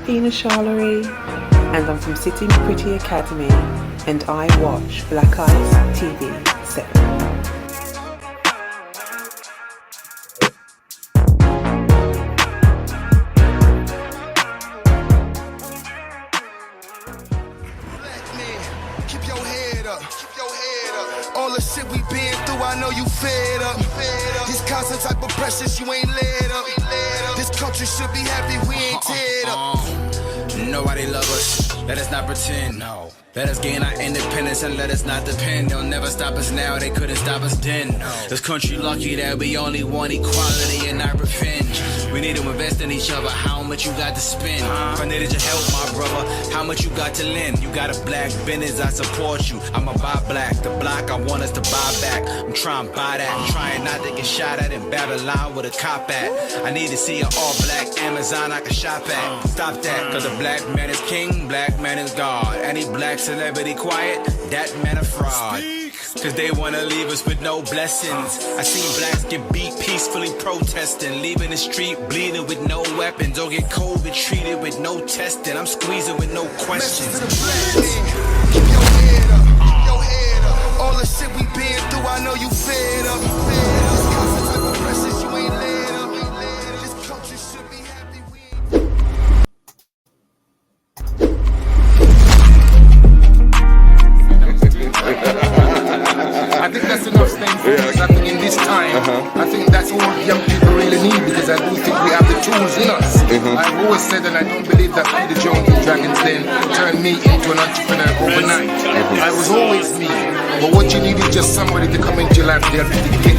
ZEPHINA CHARLERY, and I'm from Sitting Prettie Academy, and I watch Black Ice TV 7. All the shit we been through, I know you fed up. This constant type of pressure, you ain't led up. This country should be happy we ain't teared up. Nobody love us, let us not pretend. No. Let us gain our independence and let us not depend. They'll never stop us now, they couldn't stop us then. This country lucky that we only want equality and not revenge. We need to invest in each other, how much you got to spend? If I needed your help, my brother, how much you got to lend? You got a black business, I support you. I'ma buy black, the block I want us to buy back. I'm trying to buy that, I'm trying not to get shot at in Babylon with a cop at. I need to see an all black Amazon I can shop at. Stop that, cause a black man is king, black man is God. Any black celebrity quiet, that man a fraud. Cause they wanna leave us with no blessings. I seen blacks get beat peacefully protesting, leaving the street bleeding with no weapons, or get COVID treated with no testing. I'm squeezing with no questions. Keep your head up, keep your head up. All the shit we been through, I know you fed up. This constant type of pressure, you ain't led up. This country should be happy we ain't. I think that's enough things for me. I think in this time, I think that's all young people really need, because I do think we have the tools in us. I've always said, and I don't believe that Peter Jones and Dragons Den turned me into an entrepreneur overnight. I was always me. But what you need is just somebody to come into your life to get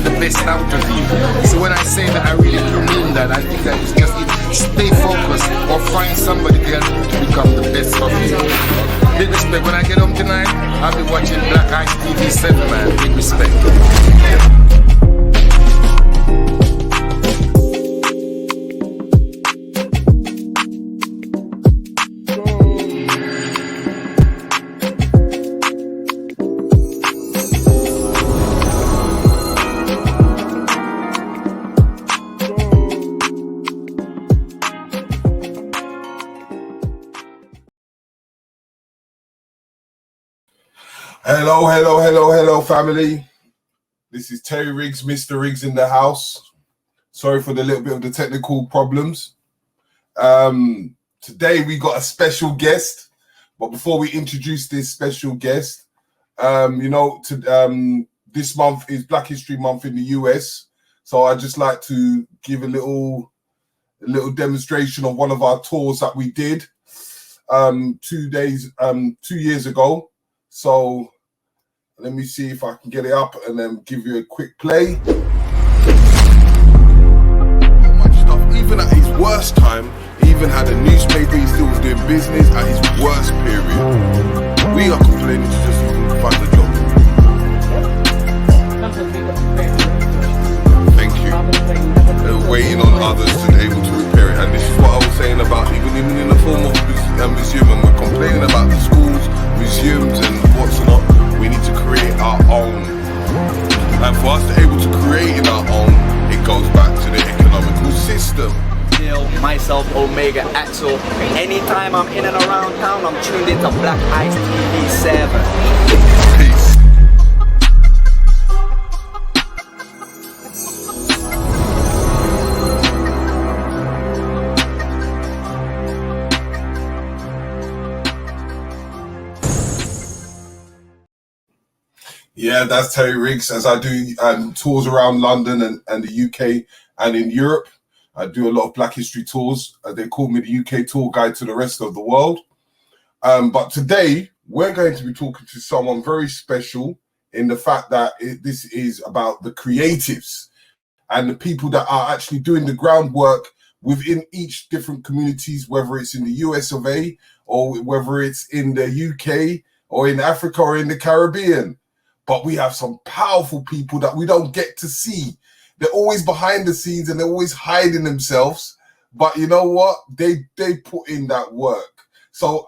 the best out of you. So when I say that, I really do mean that. I think that it's just stay focused or find somebody to help you to become the best of you. Big respect. When I get home tonight, I'll be watching Black Ice TV 7, man. Big respect. Hello, family. This is Terry Riggs, Mr. Riggs in the house. Sorry for the little bit of the technical problems. Today we got a special guest, but before we introduce this special guest, this month is Black History Month in the US, so I'd just like to give a little demonstration of one of our tours that we did 2 years ago. So let me see if I can get it up and then give you a quick play. Much stuff. Even at his worst time, he even had a newspaper. He still was doing business at his worst period. We are complaining to just find a job. Thank you. They're waiting on others to be able to repair it. And this is what I was saying about even in the form of a museum, and we're complaining about the schools, museums and what's not. We need to create our own, and for us to be able to create in our own, it goes back to the economical system. Myself, Omega, Axel. Anytime I'm in and around town, I'm tuned into Black Ice TV 7. Peace. Yeah, that's Terry Riggs, as I do tours around London and the UK and in Europe. I do a lot of Black History tours. They call me the UK tour guide to the rest of the world. But today, we're going to be talking to someone very special in the fact that this is about the creatives and the people that are actually doing the groundwork within each different communities, whether it's in the US of A, or whether it's in the UK, or in Africa, or in the Caribbean. But we have some powerful people that we don't get to see. They're always behind the scenes and they're always hiding themselves. But you know what? They put in that work. So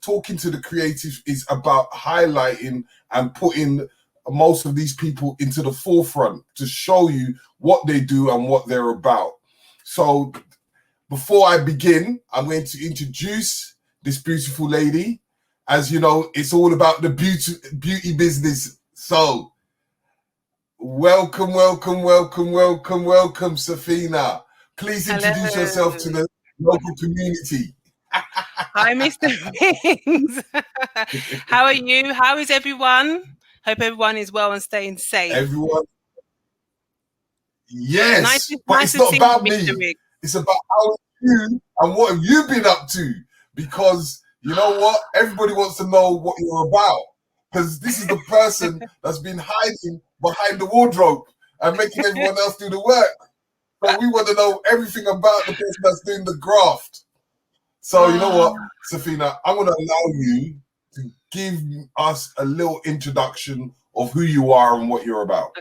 talking to the creatives is about highlighting and putting most of these people into the forefront to show you what they do and what they're about. So before I begin, I'm going to introduce this beautiful lady. As you know, it's all about the beauty business. So, welcome, ZEPHINA. Please introduce yourself to the local community. Hi, Mr. Bings. How are you? How is everyone? Hope everyone is well and staying safe. Everyone. Yes, nice it's to not see about you, me. Mr. Riggs. It's about how you and what have you been up to? Because you know what? Everybody wants to know what you're about. Because this is the person that's been hiding behind the wardrobe and making everyone else do the work. So we want to know everything about the person that's doing the graft. So you know what, ZEPHINA, I'm going to allow you to give us a little introduction of who you are and what you're about.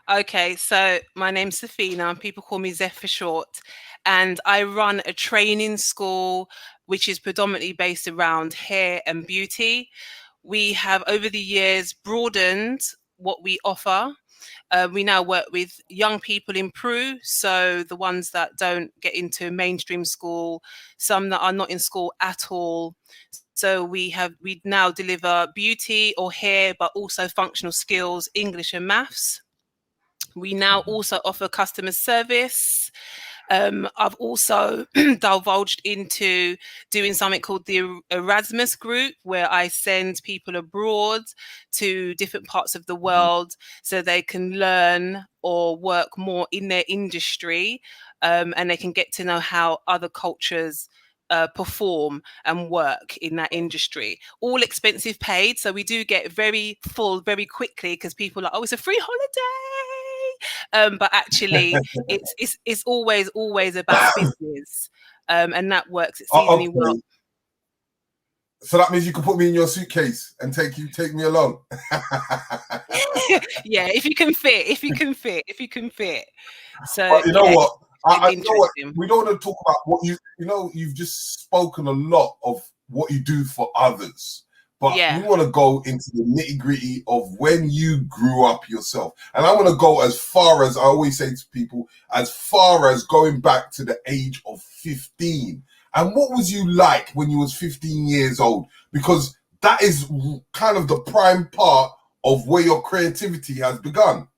Okay, so my name's ZEPHINA, and people call me Zeph for short. And I run a training school which is predominantly based around hair and beauty. We have over the years broadened what we offer. We now work with young people in Peru, so the ones that don't get into mainstream school, some that are not in school at all. So we now deliver beauty or hair, but also functional skills, English and maths. We now also offer customer service. I've also divulged into doing something called the Erasmus group, where I send people abroad to different parts of the world so they can learn or work more in their industry, and they can get to know how other cultures perform and work in that industry. All expenses paid, so we do get very full very quickly because people are like, oh, it's a free holiday. But actually, it's always about business, and that works exceedingly well. So that means you can put me in your suitcase and take me along. Yeah, if you can fit. So but you know what? I know what, interesting. we don't want to talk about what you've just spoken a lot of what you do for others. But Yeah. we want to go into the nitty-gritty of when you grew up yourself. And I want to go as far as, I always say to people, as far as going back to the age of 15. And what was you like when you was 15 years old? Because that is kind of the prime part of where your creativity has begun.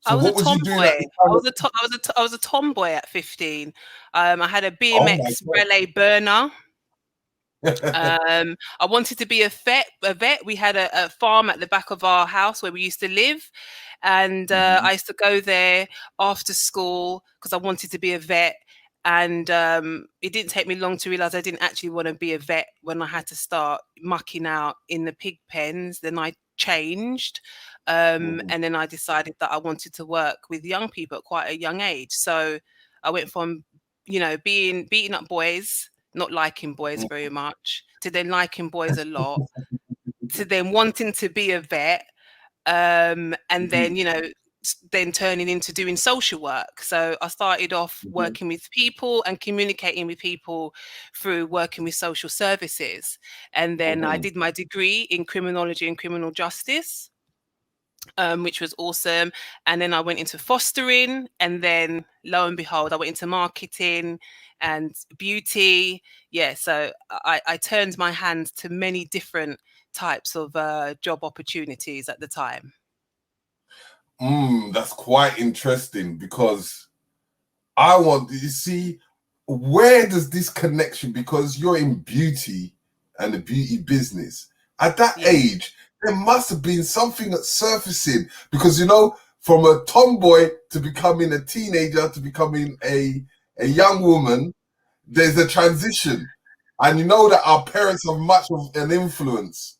So I was what a was you doing? tomboy. I was a tomboy at 15. I had a BMX relay burner. I wanted to be a vet. We had a farm at the back of our house where we used to live, and I used to go there after school because I wanted to be a vet. And it didn't take me long to realize I didn't actually want to be a vet when I had to start mucking out in the pig pens. Then I changed, and then I decided that I wanted to work with young people at quite a young age. So I went from, beating up boys, not liking boys very much, to then liking boys a lot, to then wanting to be a vet, and then, then turning into doing social work. So I started off working with people and communicating with people through working with social services. And then I did my degree in criminology and criminal justice, which was awesome. And then I went into fostering, and then lo and behold, I went into marketing and beauty. Yeah, so I turned my hand to many different types of job opportunities at the time. That's quite interesting, because I want you see, where does this connection, because you're in beauty and the beauty business at that age, there must have been something that's surfacing, because from a tomboy to becoming a teenager to becoming a young woman, there's a transition, and that our parents have much of an influence.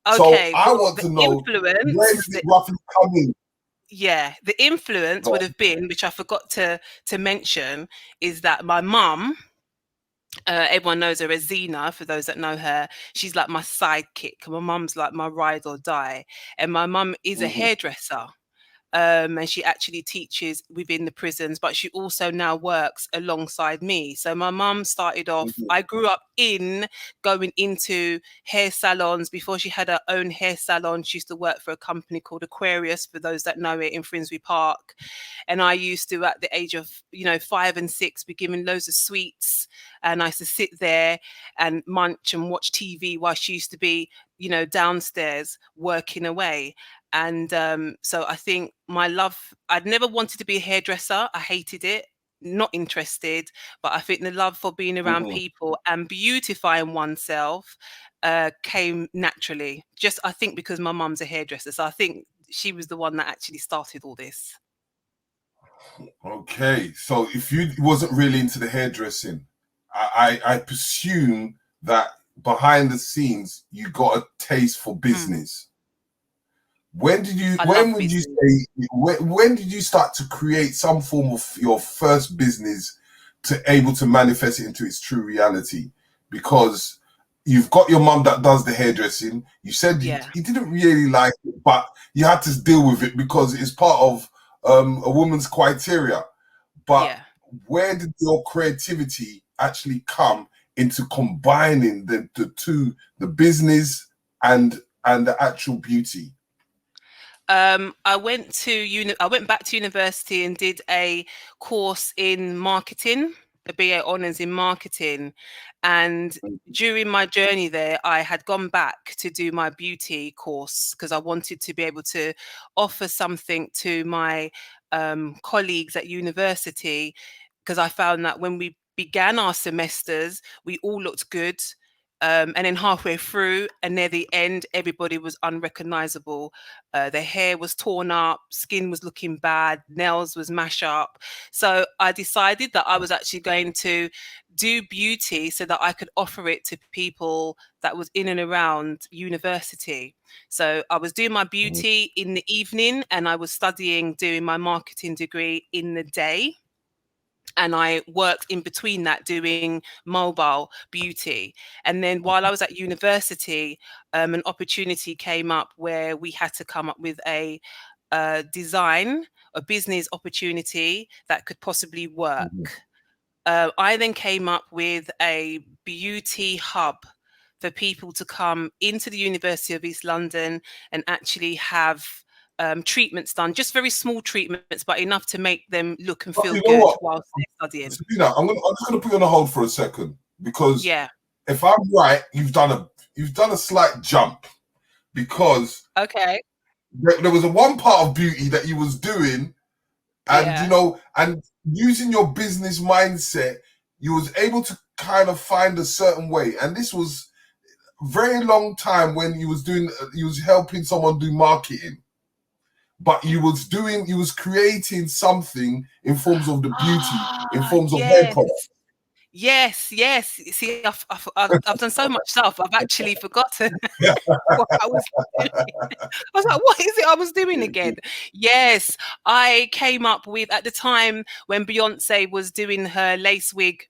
Okay, so I want to know, where does it roughly come in? Yeah, the influence would have been, which I forgot to mention, is that my mum, everyone knows her as Zena, for those that know her, she's like my sidekick. My mum's like my ride or die. And my mum is a hairdresser. and she actually teaches within the prisons, but she also now works alongside me. So my mum started off, I grew up going into hair salons. Before she had her own hair salon, she used to work for a company called Aquarius, for those that know it, in Finsbury Park. And I used to, at the age of 5 and 6, be given loads of sweets, and I used to sit there and munch and watch TV while she used to be downstairs working away. And so I think my love, I'd never wanted to be a hairdresser. I hated it, not interested. But I think the love for being around people and beautifying oneself came naturally. Just, I think, because my mum's a hairdresser. So I think she was the one that actually started all this. Okay, so if you wasn't really into the hairdressing, I presume that behind the scenes you got a taste for business. When did you when did you start to create some form of your first business to able to manifest it into its true reality? Because you've got your mum that does the hairdressing. You said you didn't really like it, but you had to deal with it because it's part of a woman's criteria. But where did your creativity actually come into combining the two, the business and the actual beauty? I went back to university and did a course in marketing, a BA honours in marketing. And during my journey there, I had gone back to do my beauty course because I wanted to be able to offer something to my colleagues at university, because I found that when we began our semesters, we all looked good. And then halfway through and near the end, everybody was unrecognizable. Their hair was torn up, skin was looking bad, nails was mashed up. So I decided that I was actually going to do beauty so that I could offer it to people that was in and around university. So I was doing my beauty in the evening and I was doing my marketing degree in the day. And I worked in between that doing mobile beauty. And then while I was at university, an opportunity came up where we had to come up with a business opportunity that could possibly work. I then came up with a beauty hub for people to come into the University of East London and actually have treatments done, just very small treatments, but enough to make them look and feel good whilst they're studying. ZEPHINA, I'm just gonna put you on a hold for a second, because if I'm right, you've done a slight jump, because there was one part of beauty that you was doing, and and using your business mindset, you was able to kind of find a certain way, and this was very long time when you was helping someone do marketing. But you was creating something in forms of the beauty, in forms of hair products. Yes. See, I've done so much stuff, I've actually forgotten what I was doing. I was like, what is it I was doing again? Yes, I came up with, at the time when Beyonce was doing her lace wig,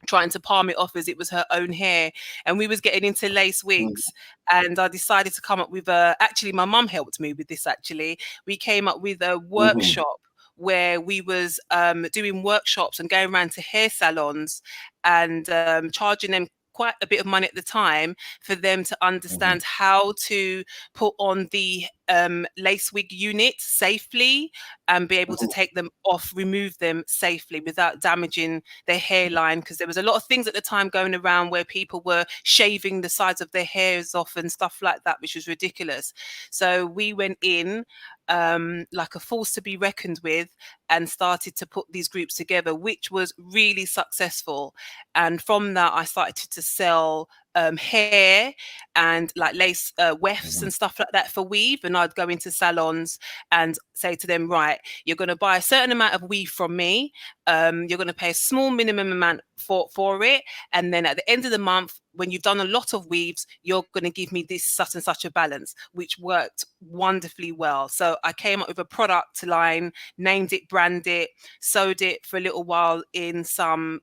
trying to palm it off as it was her own hair, and we was getting into lace wigs, and I decided to come up with actually my mum helped me with this. Actually, we came up with a workshop where we was doing workshops and going around to hair salons and charging them quite a bit of money at the time for them to understand how to put on the lace wig unit safely and be able to take them off, remove them safely without damaging their hairline, because there was a lot of things at the time going around where people were shaving the sides of their hairs off and stuff like that, which was ridiculous. So we went in like a force to be reckoned with and started to put these groups together, which was really successful. And from that, I started to sell hair and like lace wefts and stuff like that for weave. And I'd go into salons and say to them, right, you're going to buy a certain amount of weave from me. You're going to pay a small minimum amount for it. And then at the end of the month, when you've done a lot of weaves, you're going to give me this such and such a balance, which worked wonderfully well. So I came up with a product line, named it, branded it, sewed it for a little while in some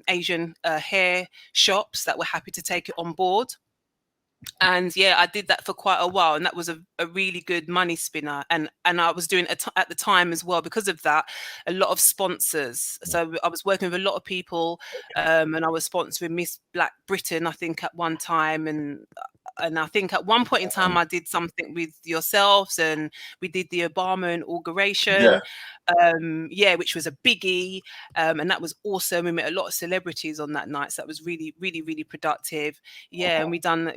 Asian hair shops that were happy to take it on board. And yeah, I did that for quite a while, and that was a really good money spinner. And I was doing at the time as well, because of that, a lot of sponsors. So I was working with a lot of people, and I was sponsoring Miss Black Britain, I think, at one time, and I think at one point in time I did something with yourselves, and we did the Obama inauguration, which was a biggie, and that was awesome. We met a lot of celebrities on that night, so that was really, really, really productive. Yeah, and we done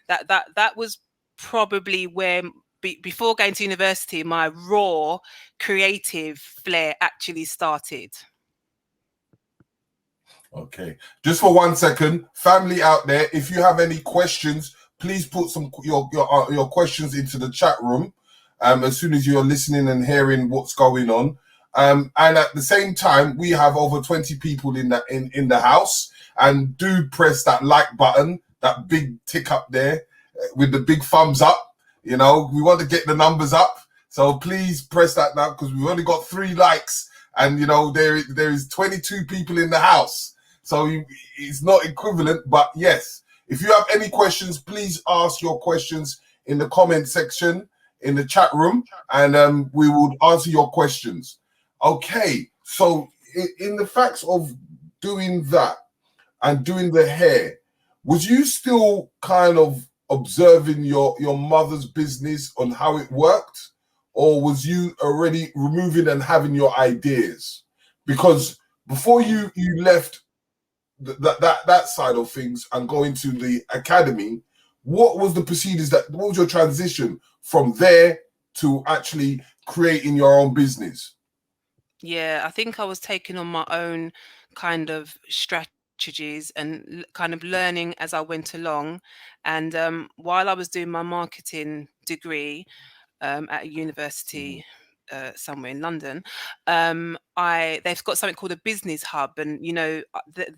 that was probably where before going to university, my raw creative flair actually started. Okay, just for 1 second, family out there, if you have any questions, please put some your questions into the chat room as soon as you're listening and hearing what's going on. And at the same time, we have over 20 people in the house, and do press that like button, that big tick up there with the big thumbs up. You know, we want to get the numbers up, so please press that now, because we've only got 3 likes, and you know there is 22 people in the house. So it's not equivalent, but yes, if you have any questions, please ask your questions in the comment section in the chat room, and we will answer your questions. Okay, so in the facts of doing that and doing the hair, was you still kind of observing your mother's business on how it worked, or was you already removing and having your ideas? Because before you left that side of things and go into the academy, what was the procedures what was your transition from there to actually creating your own business? Yeah, I think I was taking on my own kind of strategies and kind of learning as I went along. And while I was doing my marketing degree at a university somewhere in London, they've got something called a business hub, and you know,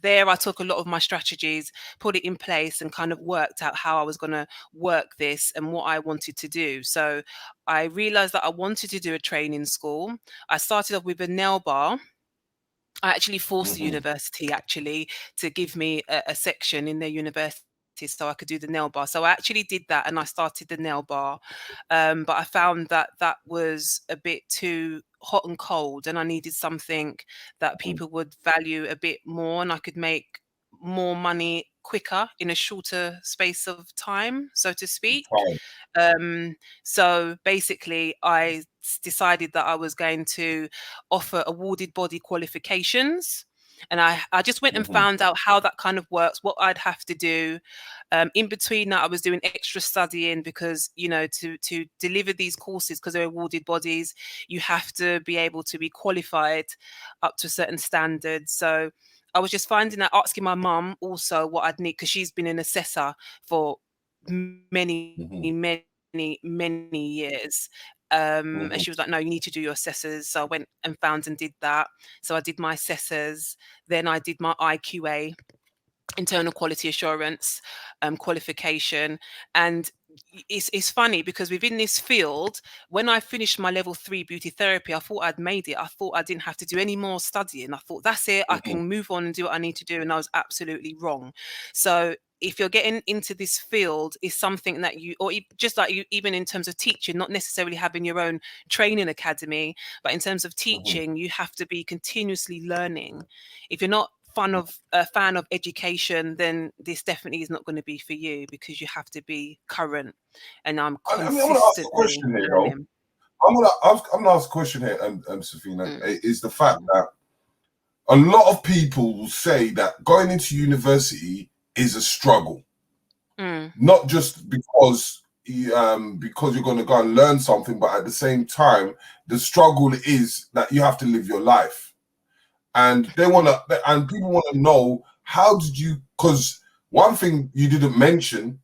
there I took a lot of my strategies, put it in place, and kind of worked out how I was going to work this and what I wanted to do. So I realized that I wanted to do a training school. I started off with a nail bar. I actually forced the university to give me a section in their university so I could do the nail bar. So I actually did that, and I started the nail bar. But I found that that was a bit too hot and cold, and I needed something that people would value a bit more, and I could make more money quicker in a shorter space of time, so to speak. So basically, I decided that I was going to offer awarded body qualifications. And I just went and found out how that kind of works, what I'd have to do. In between that, I was doing extra studying because, you know, to deliver these courses, because they're awarded bodies, you have to be able to be qualified up to a certain standard. So I was just finding out, asking my mum also what I'd need, because she's been an assessor for many years. And she was like, no, you need to do your assessors. So I went and found and did that. So I did my assessors, then I did my IQA, internal quality assurance qualification. And it's funny because within this field, when I finished my level 3 beauty therapy, I thought I'd made it. I thought I didn't have to do any more studying. I thought, that's it, I can move on and do what I need to do. And I was absolutely wrong. So if you're getting into this field, is something that you, or just like you, even in terms of teaching, not necessarily having your own training academy, but in terms of teaching, you have to be continuously learning. If you're not a fan of education, then this definitely is not going to be for you, because you have to be current. And I'm consistently I'm going to ask a question here, though. I'm going to ask a question here, ZEPHINA, is the fact that a lot of people will say that going into university is a struggle, not just because you're going to go and learn something, but at the same time, the struggle is that you have to live your life, and people want to know, how did you? Because one thing you didn't mention,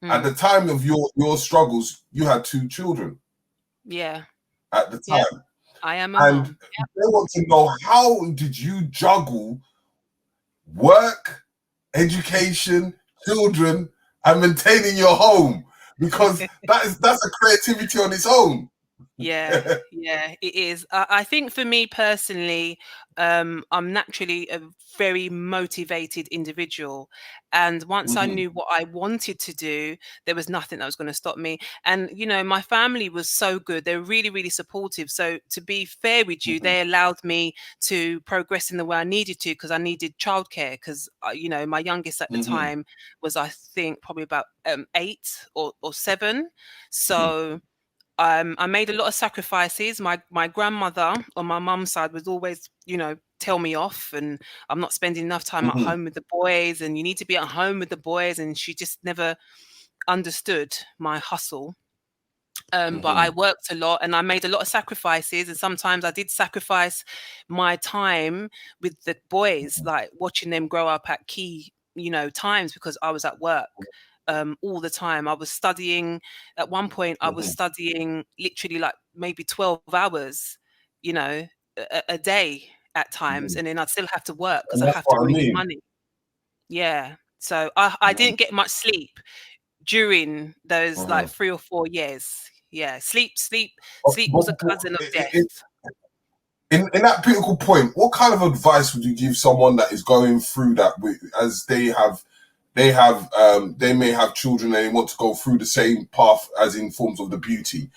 at the time of your struggles, you had 2 children. Yeah. At the time, I am a mom. They want to know, how did you juggle work, education, children, and maintaining your home? Because that's a creativity on its own. Yeah, yeah, it is. I think for me personally, I'm naturally a very motivated individual. And once I knew what I wanted to do, there was nothing that was going to stop me. And, you know, my family was so good. They were really, really supportive. So to be fair with you, they allowed me to progress in the way I needed to because I needed childcare because, you know, my youngest at the time was, I think, probably about 8 or 7. So I made a lot of sacrifices. My grandmother on my mum's side was always, you know, tell me off, and I'm not spending enough time at home with the boys, and you need to be at home with the boys. And she just never understood my hustle. But I worked a lot and I made a lot of sacrifices, and sometimes I did sacrifice my time with the boys, like watching them grow up at key, you know, times because I was at work all the time. I was studying. At one point, I was studying literally like maybe 12 hours, you know, a day at times, and then I'd still have to work because And I that's have to what I bring in mean. money. Yeah, so I didn't get much sleep during those like 3 or 4 years. Yeah, sleep was a cousin of death. In that critical point, what kind of advice would you give someone that is going through that, as they may have children and they want to go through the same path as in forms of the beauty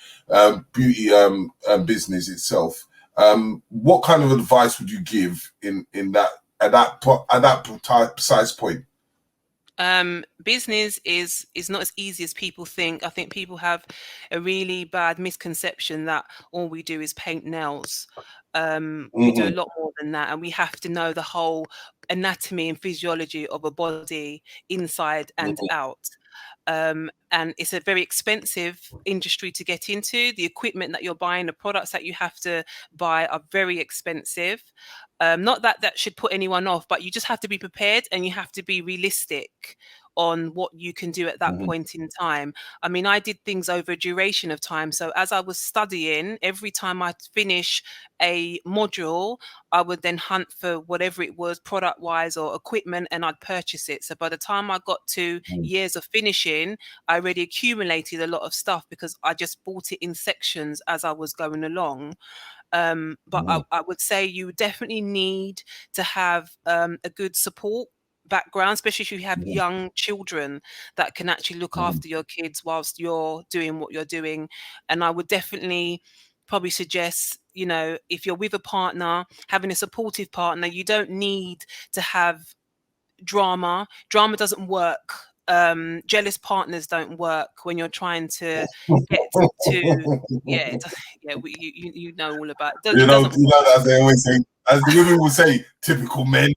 business itself? What kind of advice would you give in that at that precise point? Business is not as easy as people think. I think people have a really bad misconception that all we do is paint nails. We do a lot more than that, and we have to know the whole anatomy and physiology of a body inside and out. And it's a very expensive industry to get into. The equipment that you're buying, the products that you have to buy are very expensive. Not that that should put anyone off, but you just have to be prepared and you have to be realistic on what you can do at that point in time. I mean, I did things over a duration of time. So as I was studying, every time I'd finish a module, I would then hunt for whatever it was product wise or equipment, and I'd purchase it. So by the time I got to years of finishing, I already accumulated a lot of stuff because I just bought it in sections as I was going along. But I would say you definitely need to have a good support background, especially if you have young children that can actually look after your kids whilst you're doing what you're doing. And I would definitely probably suggest, you know, if you're with a partner, having a supportive partner. You don't need to have drama. Drama doesn't work. Jealous partners don't work when you're trying to get to you know all about it. You know, as they always say, as the women will say, typical men.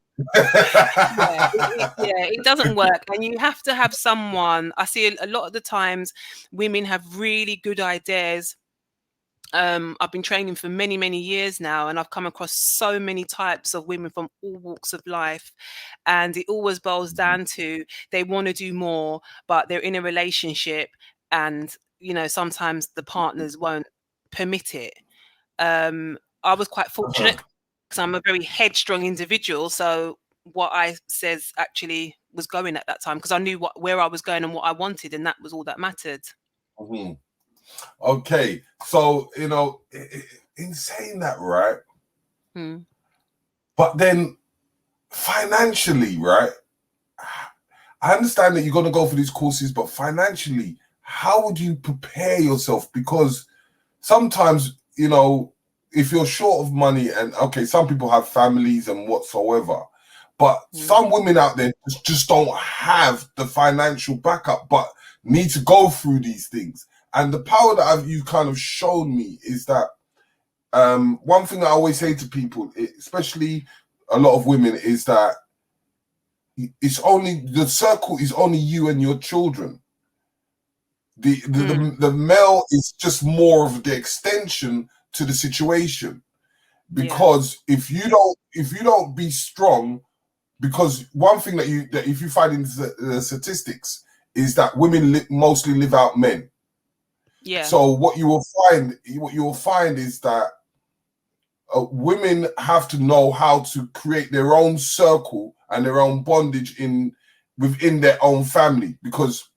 It doesn't work, and you have to have someone. I see a lot of the times women have really good ideas. I've been training for many, many years now, and I've come across so many types of women from all walks of life. And it always boils down to they want to do more, but they're in a relationship, and you know, sometimes the partners won't permit it. I was quite fortunate because I'm a very headstrong individual. So what I says actually was going at that time because I knew where I was going and what I wanted, and that was all that mattered. Okay, so you know, in saying that, right? But then financially, right? I understand that you're going to go for these courses, but financially, how would you prepare yourself? Because sometimes, you know, if you're short of money, and okay, some people have families and whatsoever, but some women out there just don't have the financial backup, but need to go through these things. And the power that you kind of shown me is that one thing I always say to people, especially a lot of women, is that it's only the circle is only you and your children. The male is just more of the extension to the situation, because if you don't be strong, because one thing that if you find in the statistics is that women mostly live out men. Yeah. So what you will find is that women have to know how to create their own circle and their own bondage within their own family. Because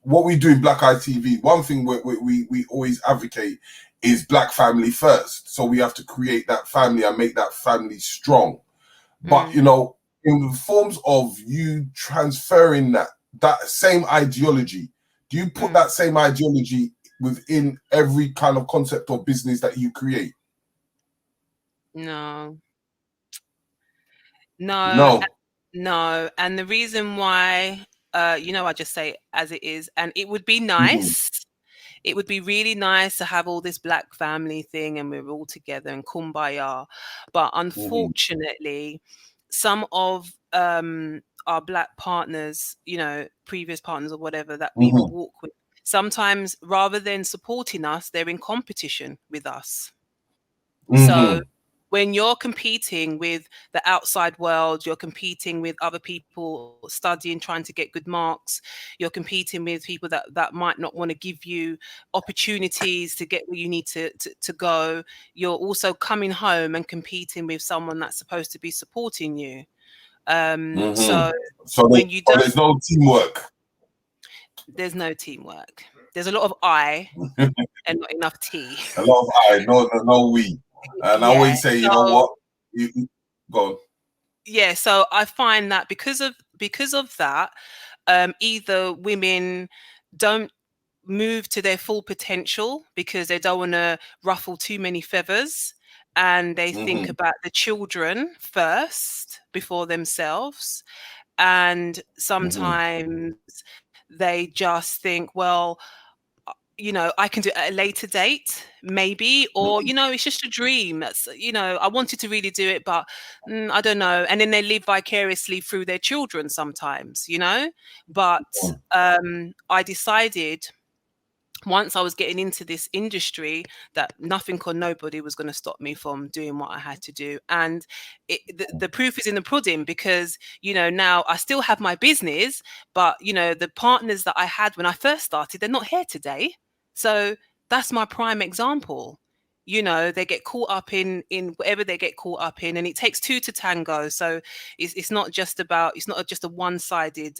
what we do in Black Eye TV, one thing we always advocate is black family first. So we have to create that family and make that family strong. But you know, in the forms of you transferring that same ideology, do you put that same ideology within every kind of concept of business that you create? No. No. And the reason why, you know, I just say it as it is, and it would be nice. It would be really nice to have all this black family thing and we're all together and kumbaya. But unfortunately, some of our black partners, you know, previous partners or whatever that we walk with, sometimes rather than supporting us, they're in competition with us. So when you're competing with the outside world, you're competing with other people studying, trying to get good marks, you're competing with people that might not want to give you opportunities to get where you need to go. You're also coming home and competing with someone that's supposed to be supporting you. So when you don't, there's no teamwork. There's no teamwork. There's a lot of I and not enough T. A lot of I, no we. And I always say, you know what? Go on. Yeah, so I find that because of that, either women don't move to their full potential because they don't want to ruffle too many feathers, and they think about the children first before themselves, and sometimes they just think, well, you know, I can do it at a later date, maybe, or, you know, it's just a dream. That's, you know, I wanted to really do it, but I don't know. And then they live vicariously through their children sometimes, you know. But I decided once I was getting into this industry that nothing or nobody was going to stop me from doing what I had to do. And the proof is in the pudding, because, you know, now I still have my business, but, you know, the partners that I had when I first started, they're not here today. So that's my prime example. You know, they get caught up in whatever they get caught up in, and it takes two to tango. So it's not just a one-sided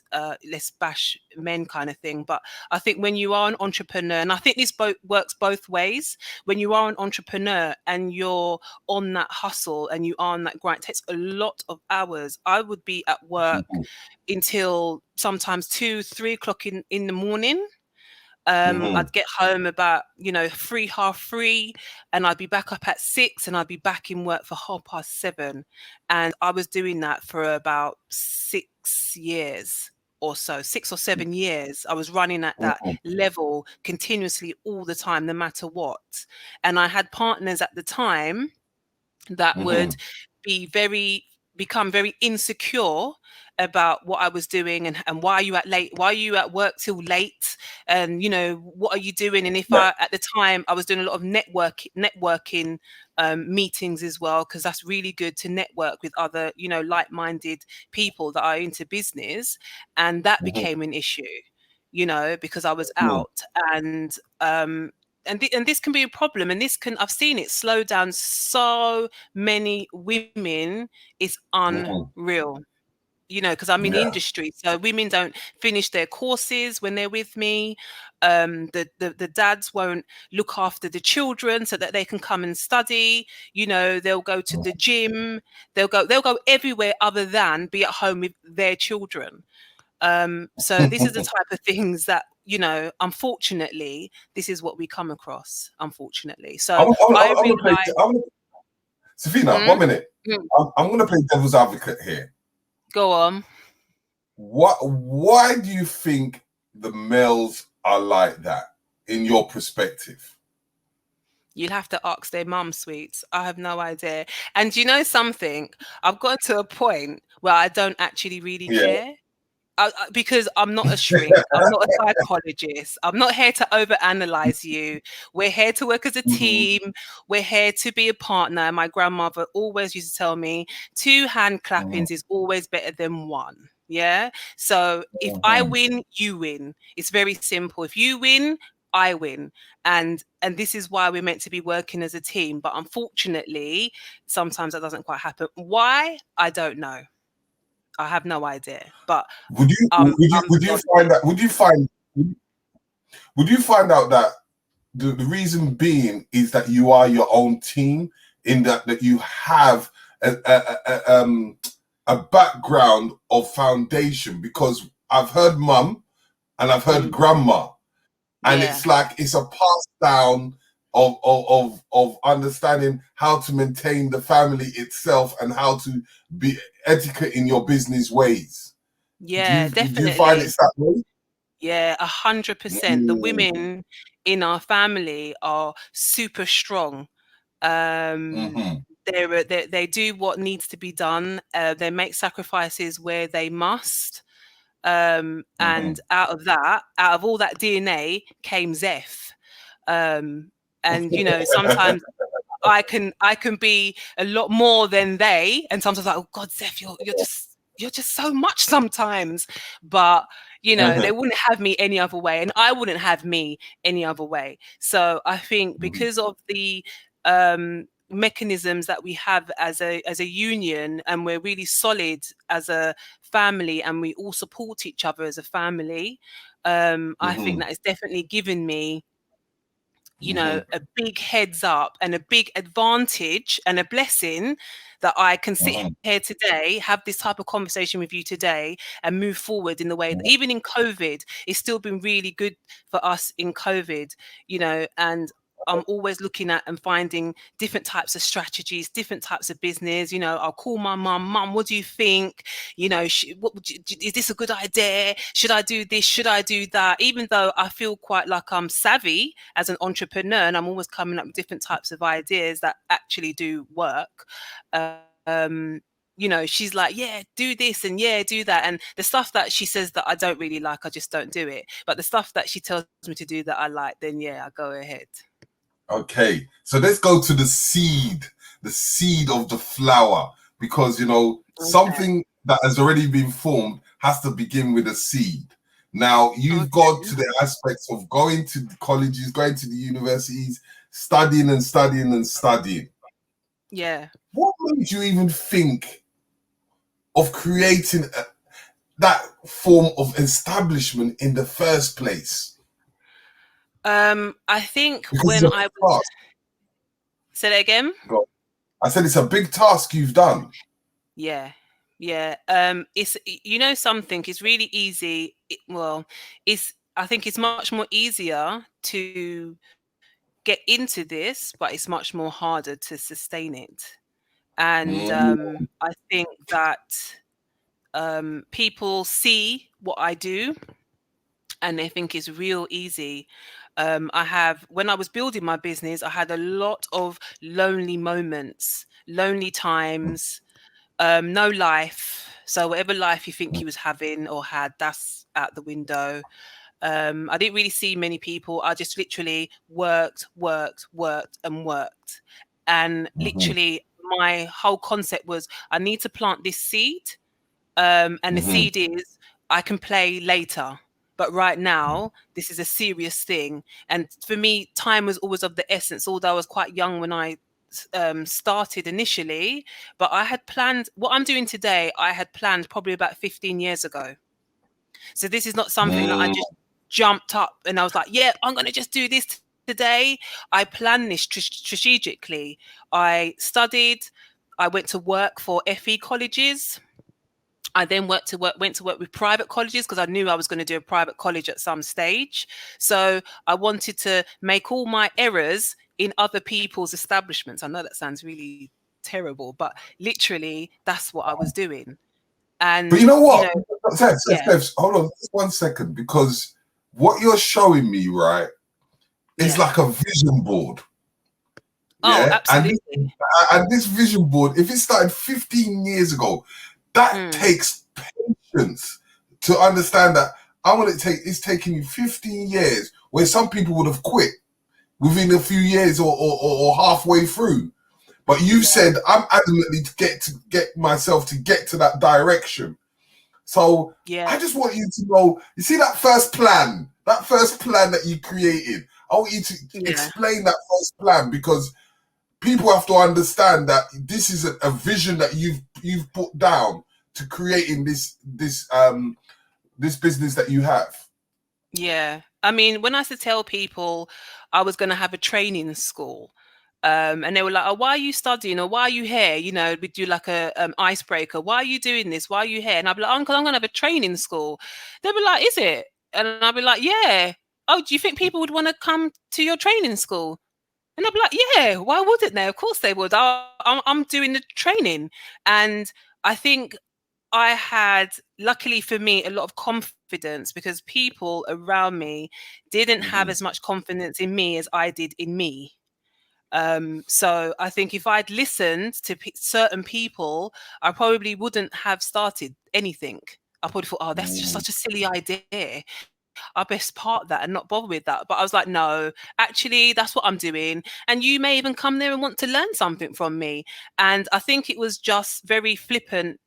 let's bash men kind of thing. But I think when you are an entrepreneur, and I think this works both ways, when you are an entrepreneur and you're on that hustle and you are on that grind, it takes a lot of hours. I would be at work until sometimes 2-3 o'clock in the morning. I'd get home about, you know, 3:30, and I'd be back up at 6, and I'd be back in work for 7:30. And I was doing that for about 6 years or so, 6 or 7 years. I was running at that level continuously all the time, no matter what. And I had partners at the time that would become very insecure about what I was doing, and why are you at work till late, and, you know, what are you doing? And if at the time I was doing a lot of networking meetings as well, because that's really good to network with other, you know, like-minded people that are into business, and that became an issue, you know, because I was out, and this can be a problem, and I've seen it slow down so many women. It's unreal, you know, because I'm in industry, so women don't finish their courses when they're with me. The dads won't look after the children so that they can come and study. You know, they'll go to the gym, they'll go everywhere other than be at home with their children. So this is the type of things that, you know, unfortunately, this is what we come across, unfortunately. So ZEPHINA, 1 minute. I'm going to play devil's advocate here. Go on. Why do you think the males are like that, in your perspective? You'll have to ask their mum, sweets. I have no idea. And you know something? I've got to a point where I don't actually really care. Because I'm not a shrink. I'm not a psychologist. I'm not here to overanalyze you. We're here to work as a team. We're here to be a partner. My grandmother always used to tell me 2 hand clappings is always better than 1. Yeah. So if I win, you win. It's very simple. If you win, I win. And this is why we're meant to be working as a team. But unfortunately, sometimes that doesn't quite happen. Why? I don't know. I have no idea. But would you find out that the reason being is that you are your own team, in that you have a background of foundation, because I've heard mum and I've heard grandma, and it's like it's a pass down of understanding how to maintain the family itself and how to be etiquette in your business ways. Yeah, definitely. Do you find it's that way? Yeah, 100%. The women in our family are super strong. They do what needs to be done. They make sacrifices where they must. And out of all that DNA came Zeph. And you know, sometimes I can be a lot more than they, and sometimes like, oh God, Zeph, you're just so much sometimes. But you know, they wouldn't have me any other way, and I wouldn't have me any other way. So I think because of the mechanisms that we have as a union, and we're really solid as a family, and we all support each other as a family, I think that it's definitely given me, you know, a big heads up and a big advantage and a blessing that I can sit here today, have this type of conversation with you today, and move forward in the way that even in COVID, it's still been really good for us in COVID, you know. And I'm always looking at and finding different types of strategies, different types of business. You know, I'll call my mum, what do you think? You know, is this a good idea? Should I do this? Should I do that? Even though I feel quite like I'm savvy as an entrepreneur, and I'm always coming up with different types of ideas that actually do work. You know, she's like, yeah, do this and yeah, do that. And the stuff that she says that I don't really like, I just don't do it. But the stuff that she tells me to do that I like, then yeah, I go ahead. Okay, so let's go to the seed of the flower, because you know, something that has already been formed has to begin with a seed. Now you've got to the aspects of going to the colleges, going to the universities, studying and studying and studying. Yeah. What made you even think of creating that form of establishment in the first place? I think when I was... Say that again? I said it's a big task you've done. Yeah. It's, you know, something, it's really easy. I think it's much more easier to get into this, but it's much more harder to sustain it. And I think that people see what I do and they think it's real easy. When I was building my business, I had a lot of lonely moments, lonely times, no life. So whatever life you think you was having or had, that's out the window. I didn't really see many people. I just literally worked. And literally my whole concept was, I need to plant this seed. And the seed is, I can play later. But right now, this is a serious thing. And for me, time was always of the essence, although I was quite young when I started initially. But I had planned, what I'm doing today, I had planned probably about 15 years ago. So this is not something that I just jumped up and I was like, yeah, I'm going to just do this today. I planned this strategically. I studied, I went to work for FE colleges. I then went to work with private colleges because I knew I was going to do a private college at some stage. So I wanted to make all my errors in other people's establishments. I know that sounds really terrible, but literally that's what I was doing. But you know what? Steph, hold on just 1 second, because what you're showing me, right, is like a vision board. Oh, absolutely. And this vision board, if it started 15 years ago, that takes patience to understand that it's taking you 15 years, where some people would have quit within a few years or halfway through. But you said, I'm adamantly to get myself to get to that direction. So I just want you to know, you see that first plan that you created, I want you to explain that first plan, because people have to understand that this is a vision that you've put down to creating this business that you have. Yeah. I mean, when I used to tell people I was going to have a training school, and they were like, "Oh, why are you studying? Or why are you here?" You know, we do like a icebreaker. Why are you doing this? Why are you here? And I'd be like, "Uncle, I'm going to have a training school." They'd be like, "Is it?" And I'd be like, "Yeah." "Oh, do you think people would want to come to your training school?" And I'd be like, "Yeah, why wouldn't they? Of course they would. I'm doing the training." And I think I had, luckily for me, a lot of confidence because people around me didn't have as much confidence in me as I did in me. So I think if I'd listened to certain people, I probably wouldn't have started anything. I probably thought, oh, that's just such a silly idea. I best part that and not bother with that. But I was like, no, actually, that's what I'm doing. And you may even come there and want to learn something from me. And I think it was just very flippant.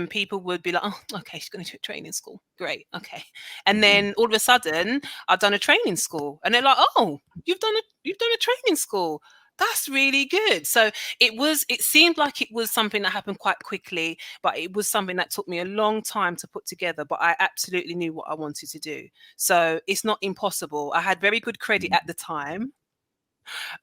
People would be like, oh, okay, she's going to a training school. Great. Okay. And then all of a sudden I've done a training school and they're like, oh, you've done a training school. That's really good. So it seemed like it was something that happened quite quickly, but it was something that took me a long time to put together, but I absolutely knew what I wanted to do. So it's not impossible. I had very good credit at the time.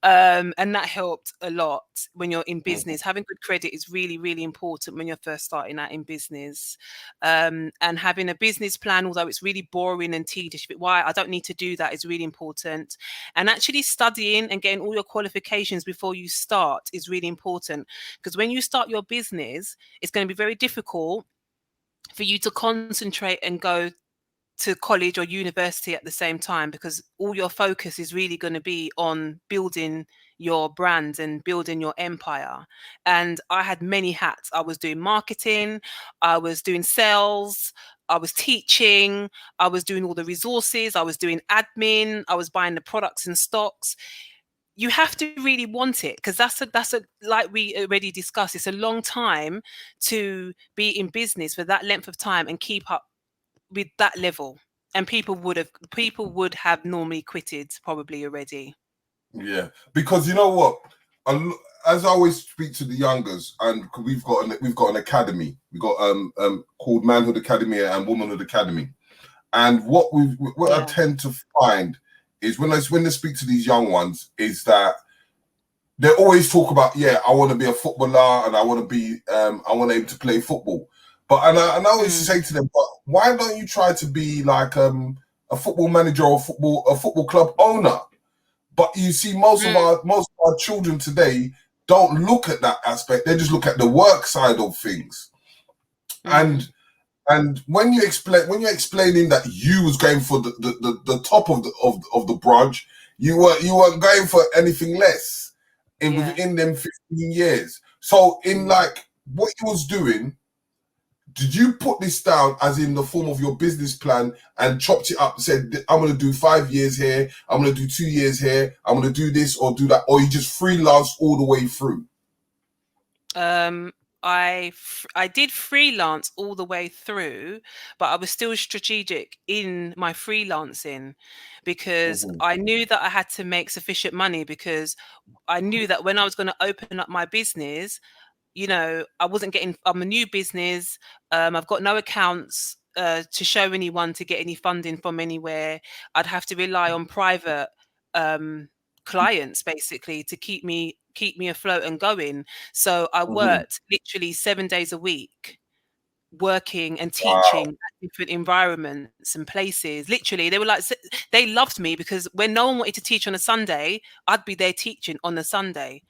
And that helped a lot when you're in business. Having good credit is really, really important when you're first starting out in business. And having a business plan, although it's really boring and tedious, but why I don't need to do that is really important. And actually studying and getting all your qualifications before you start is really important. Because when you start your business, it's going to be very difficult for you to concentrate and go to college or university at the same time, because all your focus is really going to be on building your brand and building your empire. And I had many hats. I was doing marketing, I was doing sales, I was teaching, I was doing all the resources, I was doing admin, I was buying the products and stocks. You have to really want it, because that's a like we already discussed, it's a long time to be in business for that length of time and keep up with that level. And people would have normally quitted probably already. Yeah, because you know what, as I always speak to the youngers, and we've got an academy, we've got called Manhood Academy and Womanhood Academy, and what I tend to find is when they speak to these young ones is that they always talk about, yeah, I want to be a footballer and I want to able to play football. But and I always say to them, but why don't you try to be like a football manager or a football club owner? But you see, most of our children today don't look at that aspect. They just look at the work side of things. And when you're explaining that you was going for the top of the branch, you weren't going for anything less within them 15 years. So in like what you was doing, did you put this down as in the form of your business plan and chopped it up and said, I'm going to do 5 years here, I'm going to do 2 years here, I'm going to do this or do that, or you just freelance all the way through? I did freelance all the way through, but I was still strategic in my freelancing, because I knew that I had to make sufficient money, because I knew that when I was going to open up my business, you know, I'm a new business. I've got no accounts to show anyone to get any funding from anywhere. I'd have to rely on private clients basically to keep me afloat and going. So I worked literally 7 days a week, working and teaching at different environments and places. Literally, they were like, they loved me, because when no one wanted to teach on a Sunday, I'd be there teaching on the Sunday,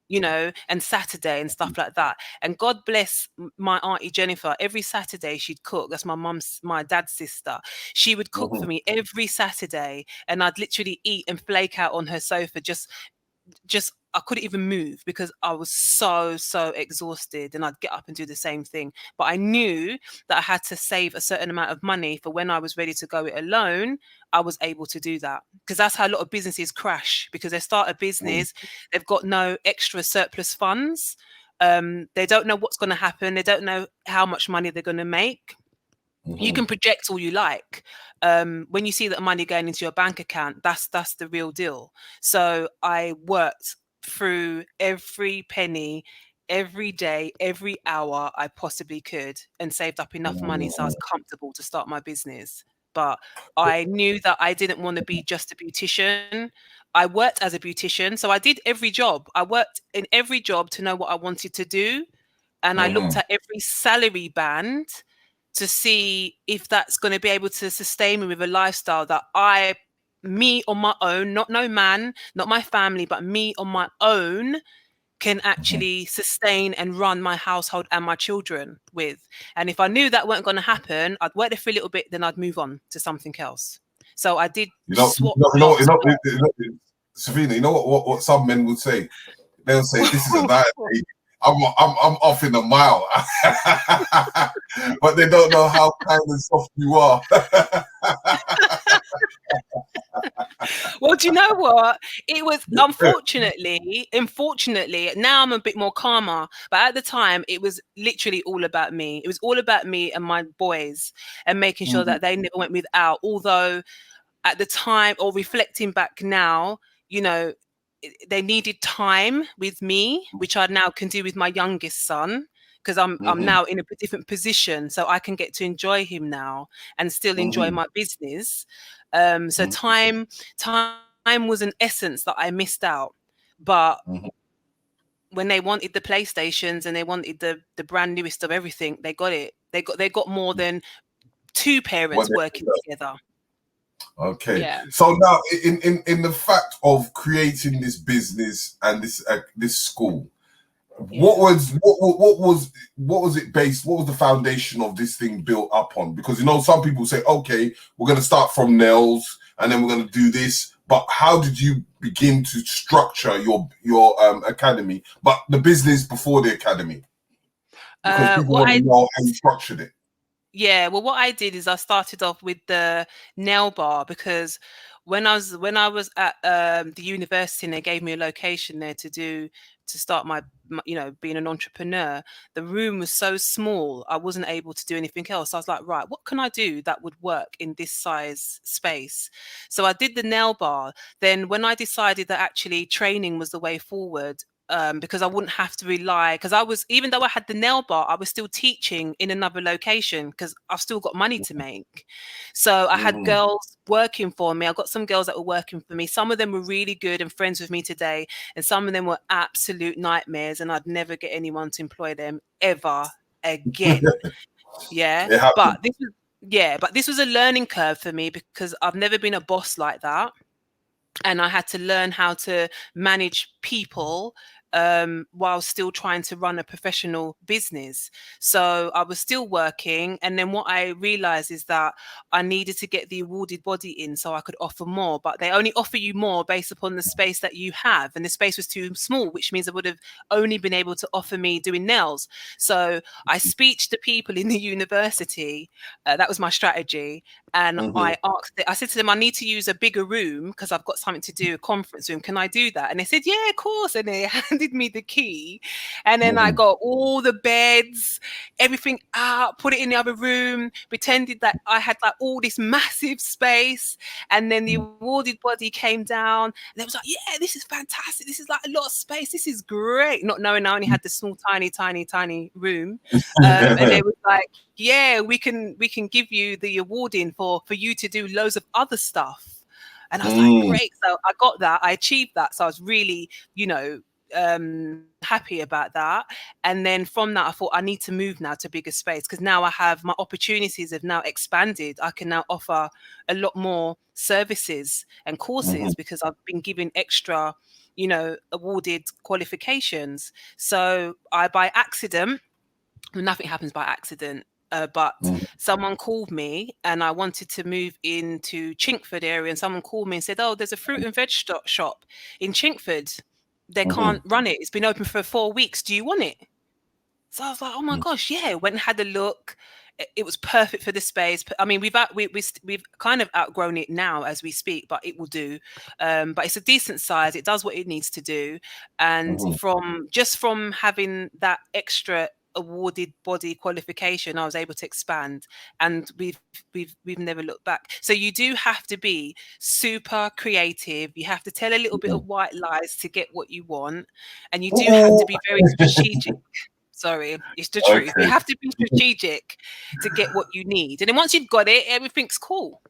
you know, and Saturday and stuff like that. And God bless my auntie Jennifer. Every Saturday she'd cook. That's my dad's sister. She would cook for me every Saturday, and I'd literally eat and flake out on her sofa. Just I couldn't even move because I was so exhausted, and I'd get up and do the same thing. But I knew that I had to save a certain amount of money for when I was ready to go it alone. I was able to do that, because that's how a lot of businesses crash, because they start a business, they've got no extra surplus funds. They don't know what's going to happen. They don't know how much money they're going to make. You can project all you like. When you see that money going into your bank account, that's the real deal. So I worked through every penny, every day, every hour I possibly could, and saved up enough money so I was comfortable to start my business. but I knew that I didn't want to be just a beautician. I worked as a beautician, so I did every job. I worked in every job to know what I wanted to do, and I looked at every salary band to see if that's going to be able to sustain me with a lifestyle that me on my own, not no man, not my family, but me on my own can actually sustain and run my household and my children with. And if I knew that weren't going to happen, I'd work there for a little bit, then I'd move on to something else. So I did swap. ZEPHINA, you know what some men would say? They'll say, "This is a nice day. I'm off in a mile," but they don't know how kind and soft you are. Well, do you know what? It was unfortunately, now I'm a bit more calmer. But at the time, it was literally all about me. It was all about me and my boys and making sure that they never went without. Although at the time, or reflecting back now, you know, they needed time with me, which I now can do with my youngest son, because I'm now in a different position, so I can get to enjoy him now and still enjoy my business. So time was an essence that I missed out. But when they wanted the PlayStations and they wanted the brand newest of everything, they got it. They got more than two parents working together. Okay. Yeah. So now, in the fact of creating this business and this school, what was it based? What was the foundation of this thing built up on? Because you know, some people say, okay, we're going to start from nails and then we're going to do this. But how did you begin to structure your academy, but the business before the academy? Because people want to know how you structured it. Yeah, well, what I did is I started off with the nail bar, because when I was at the university and they gave me a location there to start my you know, being an entrepreneur, the room was so small I wasn't able to do anything else. I was like, right, what can I do that would work in this size space? So I did the nail bar. Then when I decided that actually training was the way forward, because I wouldn't have to rely, because even though I had the nail bar, I was still teaching in another location because I've still got money to make. So I had girls working for me. I got some girls that were working for me. Some of them were really good and friends with me today, and some of them were absolute nightmares, and I'd never get anyone to employ them ever again. Yeah. But this was a learning curve for me, because I've never been a boss like that. And I had to learn how to manage people while still trying to run a professional business. So I was still working. And then what I realized is that I needed to get the awarded body in so I could offer more. But they only offer you more based upon the space that you have. And the space was too small, which means I would have only been able to offer me doing nails. So I speeched the people in the university. That was my strategy. And I said to them, I need to use a bigger room because I've got something to do, a conference room. Can I do that? And they said, yeah, of course. And they handed me the key. And then I got all the beds, everything out, put it in the other room, pretended that I had like all this massive space. And then the awarded body came down and they was like, yeah, this is fantastic. This is like a lot of space. This is great. Not knowing I only had this small, tiny room. And they was like, yeah, we can give you the awarding for you to do loads of other stuff. And I was like, great. So I got that. I achieved that. So I was really, you know, happy about that. And then from that, I thought I need to move now to bigger space, because now I have my opportunities have now expanded. I can now offer a lot more services and courses because I've been given extra, you know, awarded qualifications. So by accident, nothing happens by accident. But someone called me and I wanted to move into Chinkford area, and someone called me and said, oh, there's a fruit and veg shop in Chinkford. They can't run it. It's been open for 4 weeks. Do you want it? So I was like, oh my gosh, yeah. Went and had a look. It was perfect for the space. I mean, we've kind of outgrown it now as we speak, but it will do. But it's a decent size. It does what it needs to do. And from having that extra awarded body qualification, I was able to expand, and we've never looked back. So you do have to be super creative. You have to tell a little bit of white lies to get what you want, and you do have to be very strategic. Sorry, it's the truth. You have to be strategic to get what you need, and then once you've got it, everything's cool.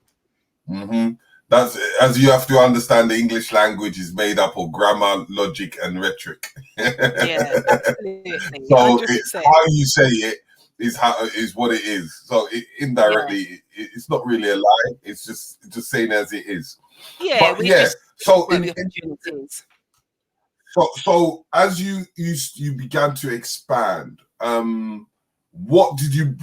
That's, as you have to understand, the English language is made up of grammar, logic, and rhetoric. Yeah, absolutely. So 100%. it's how you say it is what it is. So indirectly, it's not really a lie. It's just saying as it is. Yeah, But we yeah. just So the opportunities. So as you began to expand, what did you,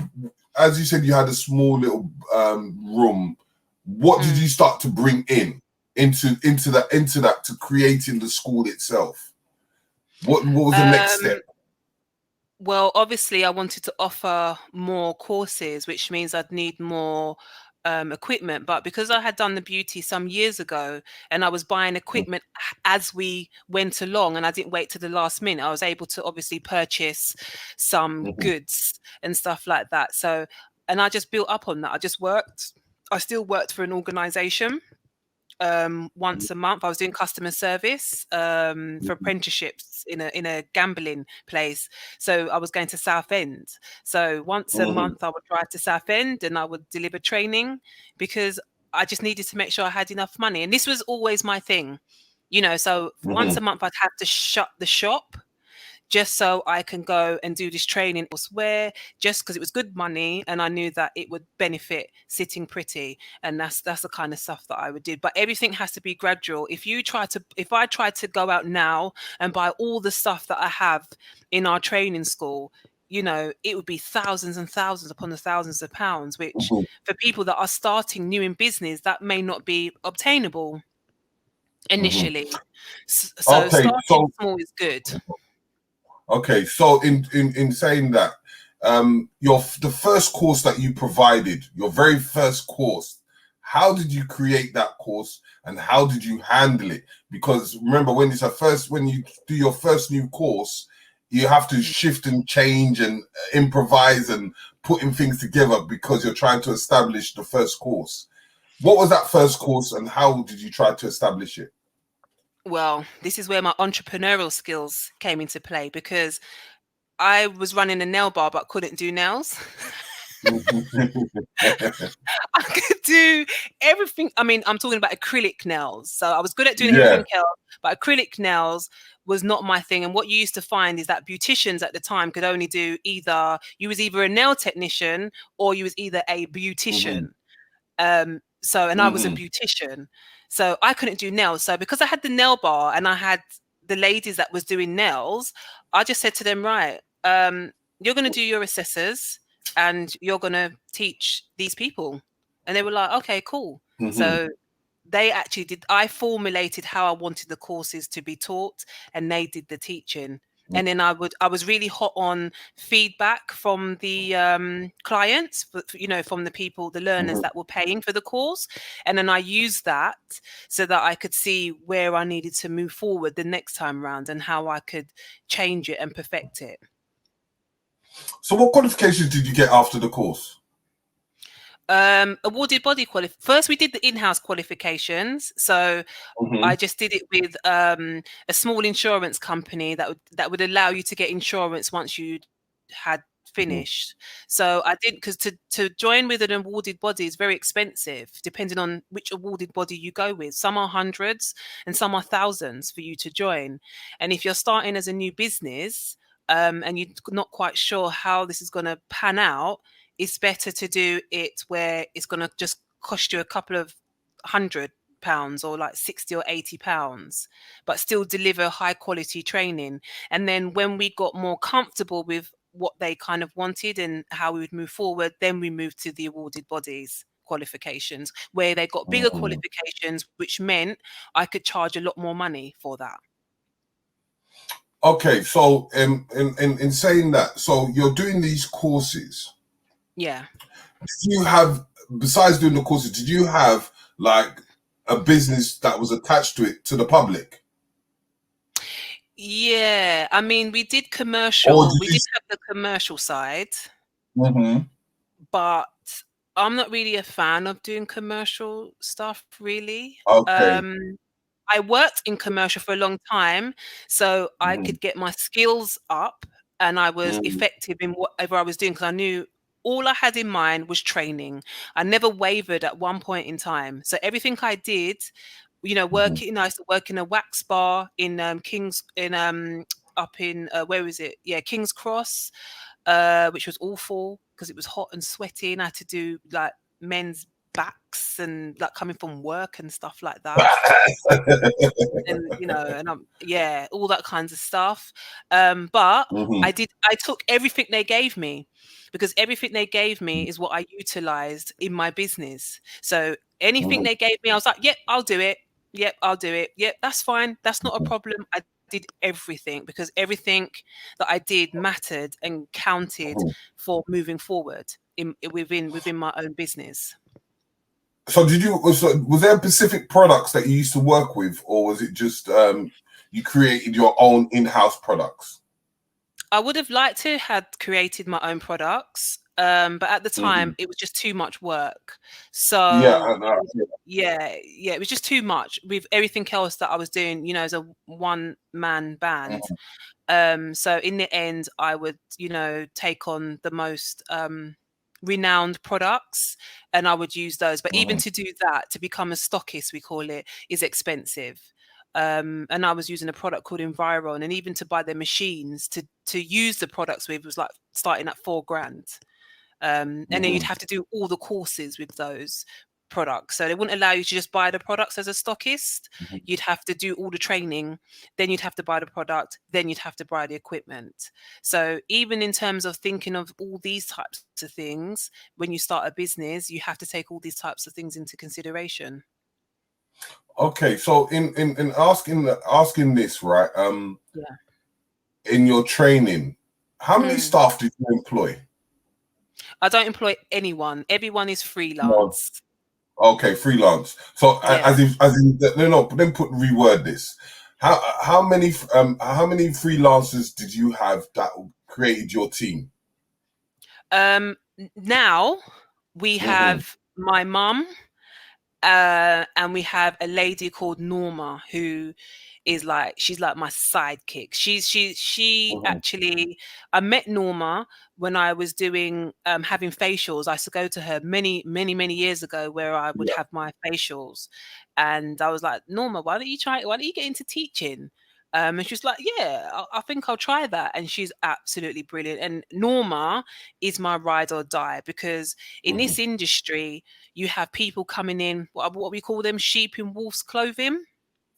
as you said, you had a small little room. What did you start to bring into that to creating the school itself? What was the next step? Well, obviously, I wanted to offer more courses, which means I'd need more equipment. But because I had done the beauty some years ago and I was buying equipment as we went along and I didn't wait to the last minute, I was able to obviously purchase some goods and stuff like that. So, and I just built up on that. I still worked for an organization once a month. I was doing customer service for apprenticeships in a gambling place. So I was going to Southend. So once a month I would drive to Southend and I would deliver training because I just needed to make sure I had enough money. And this was always my thing, you know. So once a month I'd have to shut the shop just so I can go and do this training elsewhere, just because it was good money and I knew that it would benefit Sitting Pretty. And that's the kind of stuff that I would do. But everything has to be gradual. If I try to go out now and buy all the stuff that I have in our training school, you know, it would be thousands and thousands upon the thousands of pounds, which for people that are starting new in business, that may not be obtainable initially. So Okay, starting small is good. Okay, so in saying that, the first course that you provided, your very first course, how did you create that course and how did you handle it? Because remember, when you do your first new course, you have to shift and change and improvise and putting things together because you're trying to establish the first course. What was that first course and how did you try to establish it? Well, this is where my entrepreneurial skills came into play because I was running a nail bar but couldn't do nails. I could do everything. I mean, I'm talking about acrylic nails. So I was good at doing everything else, but acrylic nails was not my thing. And what you used to find is that beauticians at the time could only do you was either a nail technician or you was either a beautician. And I was a beautician. So I couldn't do nails. So because I had the nail bar and I had the ladies that was doing nails, I just said to them, right, you're going to do your assessors and you're going to teach these people. And they were like, okay, cool. So they actually I formulated how I wanted the courses to be taught and they did the teaching. And then I was really hot on feedback from the clients, you know, from the people, the learners that were paying for the course. And then I used that so that I could see where I needed to move forward the next time around and how I could change it and perfect it. So what qualifications did you get after the course? Awarded body first we did the in-house qualifications, so I just did it with a small insurance company that would allow you to get insurance once you had finished. So I did, because to join with an awarded body is very expensive depending on which awarded body you go with. Some are hundreds and some are thousands for you to join, and if you're starting as a new business and you're not quite sure how this is going to pan out, it's better to do it where it's going to just cost you a couple of £100 or like £60 or £80, but still deliver high quality training. And then when we got more comfortable with what they kind of wanted and how we would move forward, then we moved to the awarded bodies qualifications, where they got bigger qualifications, which meant I could charge a lot more money for that. Okay, so in saying that, so you're doing these courses. Yeah. Did you have, besides doing the courses, did you have like a business that was attached to it, to the public? Yeah, I mean, we did commercial. We did have the commercial side, but I'm not really a fan of doing commercial stuff, really. Okay. I worked in commercial for a long time, so I could get my skills up and I was effective in whatever I was doing because I knew all I had in mind was training. I never wavered at one point in time. So everything I did, you know, working, I used to work in a wax bar in King's, in up in where was it? Yeah, King's Cross, which was awful because it was hot and sweaty, and I had to do like men's backs and like coming from work and stuff like that. And you know, and yeah, all that kinds of stuff. But I took everything they gave me, because everything they gave me is what I utilized in my business. So anything they gave me, I was like, yep, I'll do it. Yep, I'll do it. Yep, that's fine. That's not a problem. I did everything, because everything that I did mattered and counted for moving forward within my own business. So was there specific products that you used to work with, or was it just you created your own in-house products? I would have liked to have created my own products, but at the time it was just too much work. So yeah, it was just too much with everything else that I was doing, you know, as a one-man band. So in the end, I would, you know, take on the most renowned products, and I would use those. But even to do that, to become a stockist, we call it, is expensive. And I was using a product called Environ, and even to buy their machines to use the products with was like starting at $4,000. And then you'd have to do all the courses with those products. So they wouldn't allow you to just buy the products as a stockist. You'd have to do all the training, then you'd have to buy the product, then you'd have to buy the equipment. So even in terms of thinking of all these types of things, when you start a business, you have to take all these types of things into consideration. Okay, so in asking this, right? In your training, how many staff did you employ? I don't employ anyone. Everyone is freelance. Okay, freelance. So as in no, then reword this. How many freelancers did you have that created your team? Now we have my mum, and we have a lady called Norma, who is like, she's like my sidekick. She actually, I met Norma when I was doing having facials. I used to go to her many years ago, where I would have my facials, and I was like, Norma, why don't you get into teaching? And she's like, yeah, I think I'll try that. And she's absolutely brilliant. And Norma is my ride or die, because in this industry, you have people coming in, what we call them, sheep in wolf's clothing.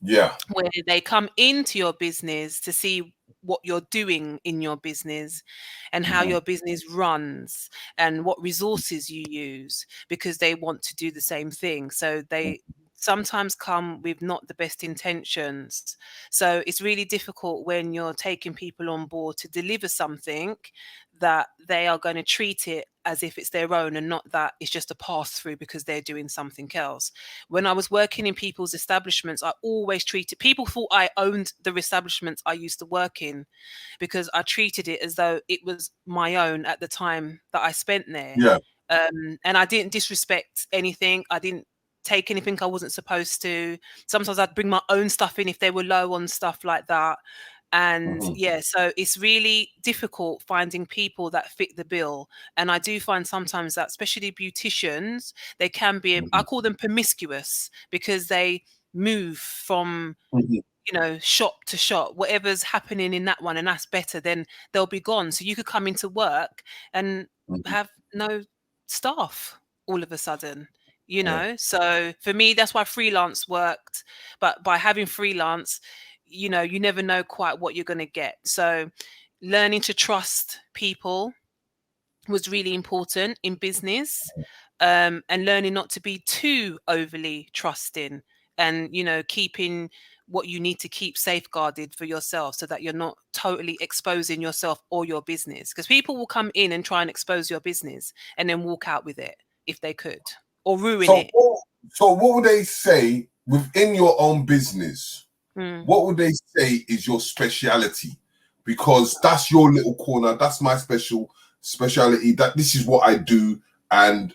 Yeah. Where they come into your business to see what you're doing in your business and how your business runs and what resources you use, because they want to do the same thing. So they sometimes come with not the best intentions. So it's really difficult when you're taking people on board to deliver something that they are going to treat it as if it's their own, and not that it's just a pass through because they're doing something else. When I was working in people's establishments, I always treated people, thought I owned the establishments I used to work in, because I treated it as though it was my own at the time that I spent there. And I didn't disrespect anything. I didn't take anything I wasn't supposed to. Sometimes I'd bring my own stuff in if they were low on stuff like that. And so it's really difficult finding people that fit the bill. And I do find sometimes that, especially beauticians, they can be, I call them promiscuous, because they move from, you know, shop to shop. Whatever's happening in that one, and that's better, then they'll be gone. So you could come into work and have no staff all of a sudden. You know, so for me, that's why freelance worked. But by having freelance, you know, you never know quite what you're going to get. So learning to trust people was really important in business, and learning not to be too overly trusting, and, you know, keeping what you need to keep safeguarded for yourself, so that you're not totally exposing yourself or your business. Because people will come in and try and expose your business and then walk out with it if they could, or ruin it. So what would they say within your own business? What would they say is your speciality? Because that's your little corner. That's my speciality. That this is what I do, and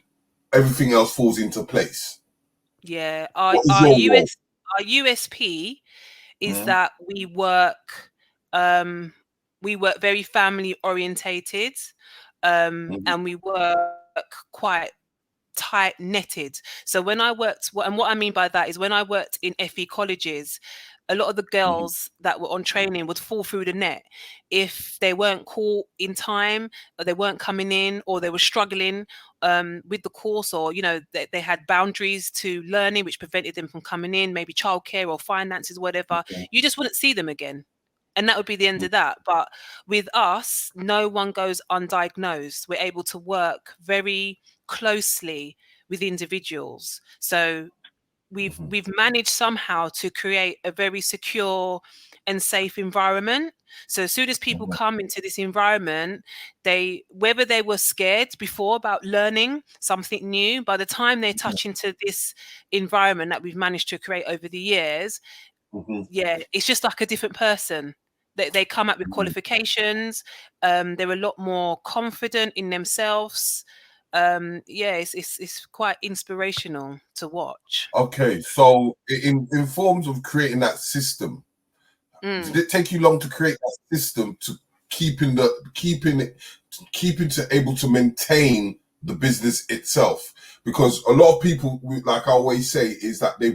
everything else falls into place. Yeah, our USP is that we work very family orientated. and we work quite tight netted. So when I worked, and what I mean by that is when I worked in FE colleges, a lot of the girls that were on training would fall through the net if they weren't caught in time, or they weren't coming in, or they were struggling with the course, or they had boundaries to learning which prevented them from coming in, maybe childcare or finances, whatever. You just wouldn't see them again. And that would be the end of that. But with us, no one goes undiagnosed. We're able to work very closely with individuals. So we've managed somehow to create a very secure and safe environment. So as soon as people come into this environment, whether they were scared before about learning something new, by the time they touch into this environment that we've managed to create over the years, it's just like a different person. They come up with qualifications. They're a lot more confident in themselves. It's quite inspirational to watch. Okay, so in forms of creating that system, did it take you long to create that system to keeping to able to maintain the business itself? Because a lot of people, like I always say, is that they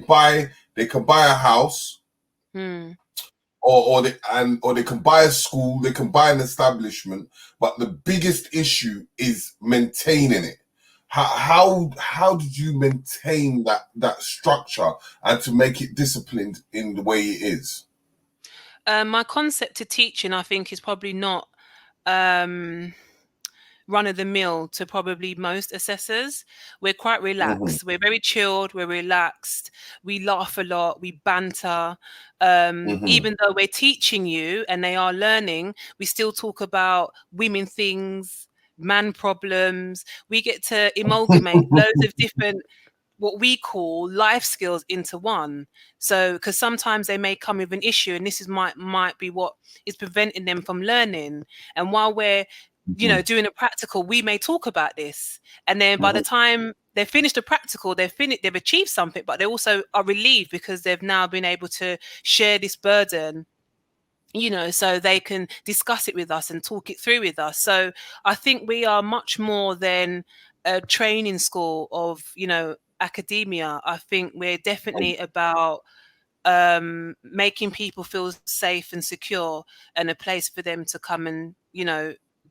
can buy a house, or they can buy a school, they can buy an establishment, but the biggest issue is maintaining it. How did you maintain that structure and to make it disciplined in the way it is? My concept to teaching, I think, is probably not run of the mill to probably most assessors. We're quite relaxed. We're very chilled. We're relaxed. We laugh a lot. We banter. Even though we're teaching you and they are learning, we still talk about women things, man problems. We get to amalgamate loads of different, what we call life skills into one. So, because sometimes they may come with an issue, and this might be what is preventing them from learning. And while we're doing a practical, we may talk about this, and then by the time they've finished the practical, they've achieved something, but they also are relieved because they've now been able to share this burden, so they can discuss it with us and talk it through with us. So I think we are much more than a training school of, academia. I think we're definitely about making people feel safe and secure, and a place for them to come and,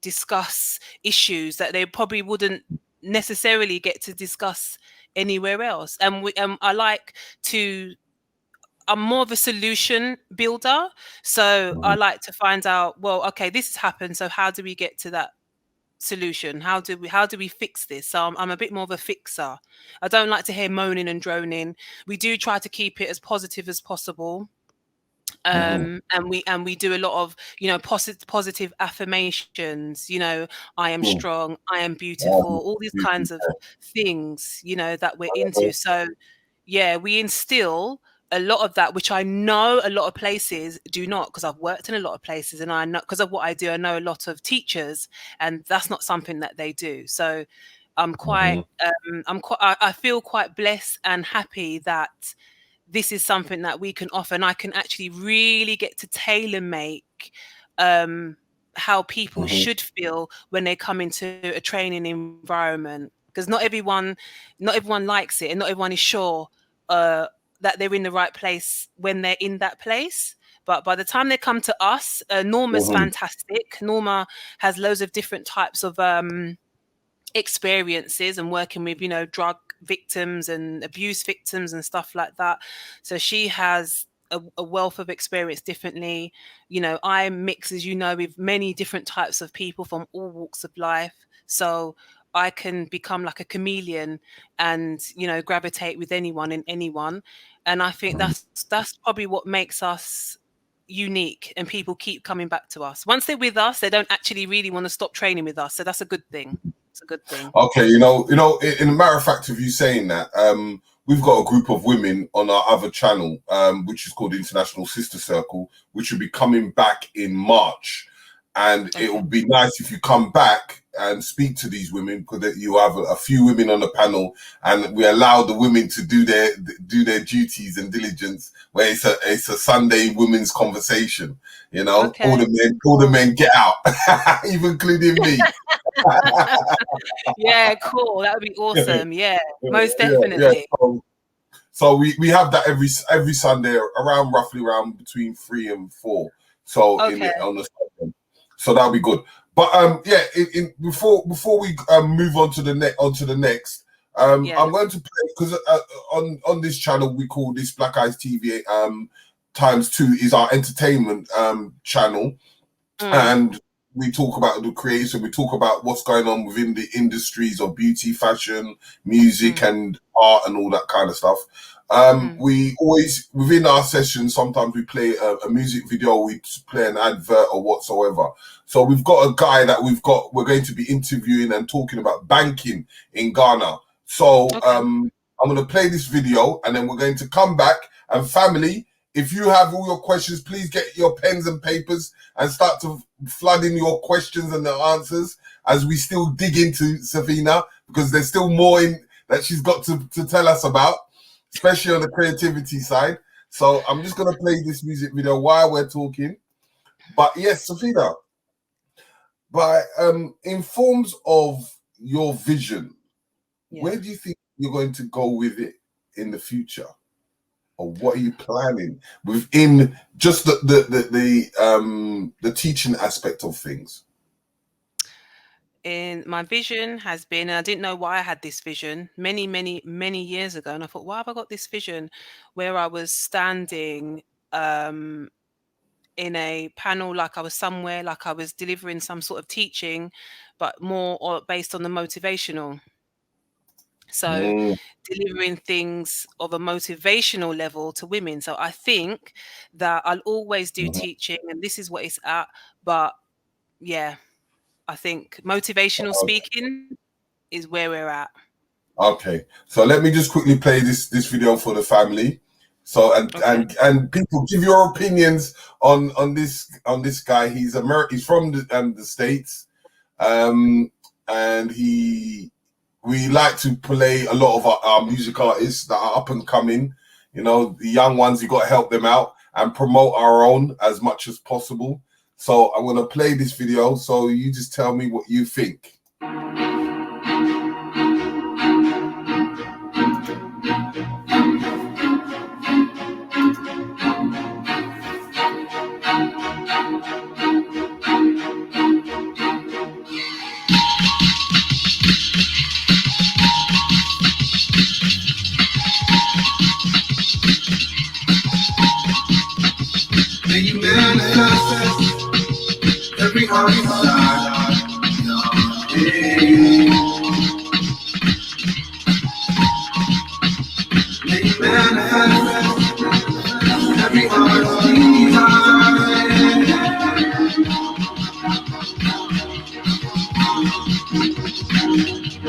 discuss issues that they probably wouldn't necessarily get to discuss anywhere else. And I'm more of a solution builder. So I like to find out, well, okay, this has happened. So how do we get to that solution? How do we fix this? So I'm a bit more of a fixer. I don't like to hear moaning and droning. We do try to keep it as positive as possible. And we do a lot of positive affirmations, I am strong, I am beautiful, all these kinds of things that we're into. So we instill a lot of that, which I know a lot of places do not, because I've worked in a lot of places, and I know, because of what I do, I know a lot of teachers, and that's not something that they do. So I'm quite I feel quite blessed and happy that this is something that we can offer, and I can actually really get to tailor make how people should feel when they come into a training environment, because not everyone likes it, and not everyone is sure that they're in the right place when they're in that place. But by the time they come to us, Norma's fantastic. Norma has loads of different types of experiences and working with, drug victims and abuse victims and stuff like that. So she has a wealth of experience differently. I mix, as with many different types of people from all walks of life. So I can become like a chameleon and, gravitate with anyone and anyone. And I think that's probably what makes us unique, and people keep coming back to us. Once they're with us, they don't actually really want to stop training with us. So that's a good thing. It's a good thing. Okay, in a matter of fact of you saying that, we've got a group of women on our other channel, which is called International Sister Circle, which will be coming back in March. And it will be nice if you come back and speak to these women, because you have a few women on the panel, and we allow the women to do their duties and diligence, where it's a Sunday women's conversation. You know, Okay. all the men get out, even including me. Yeah, cool. That would be awesome. Yeah, most definitely. Yeah. So we have that every Sunday roughly around between 3 and 4. So on the Sunday. So that'll be good. But before we move on to the next, I'm going to play, because on this channel we call this Black Eyes TV ×2 is our entertainment channel, and we talk about the creators, and we talk about what's going on within the industries of beauty, fashion, music, and art, and all that kind of stuff. We always, within our sessions, sometimes we play a music video, we play an advert or whatsoever. So we've got a guy that we're going to be interviewing and talking about banking in Ghana. So I'm going to play this video, and then we're going to come back. And family, if you have all your questions, please get your pens and papers and start to flood in your questions and the answers as we still dig into ZEPHINA, because there's still more that she's got to tell us about, especially on the creativity side. So I'm just going to play this music video while we're talking. But yes, ZEPHINA, in forms of your vision, where do you think you're going to go with it in the future? Or what are you planning within just the teaching aspect of things? In my vision has been, and I didn't know why I had this vision many years ago, and I thought, why have I got this vision, where I was standing in a panel, like I was somewhere, like I was delivering some sort of teaching, but more based on the motivational. So delivering things of a motivational level to women. So I think that I'll always do teaching, and this is what it's at. But yeah, I think motivational speaking is where we're at. Okay, so let me just quickly play this video for the family. So and people, give your opinions on this guy. He's from the States, and we like to play a lot of our music artists that are up and coming. You know, the young ones, you got to help them out and promote our own as much as possible. So I'm going to play this video. So you just tell me what you think. Every heart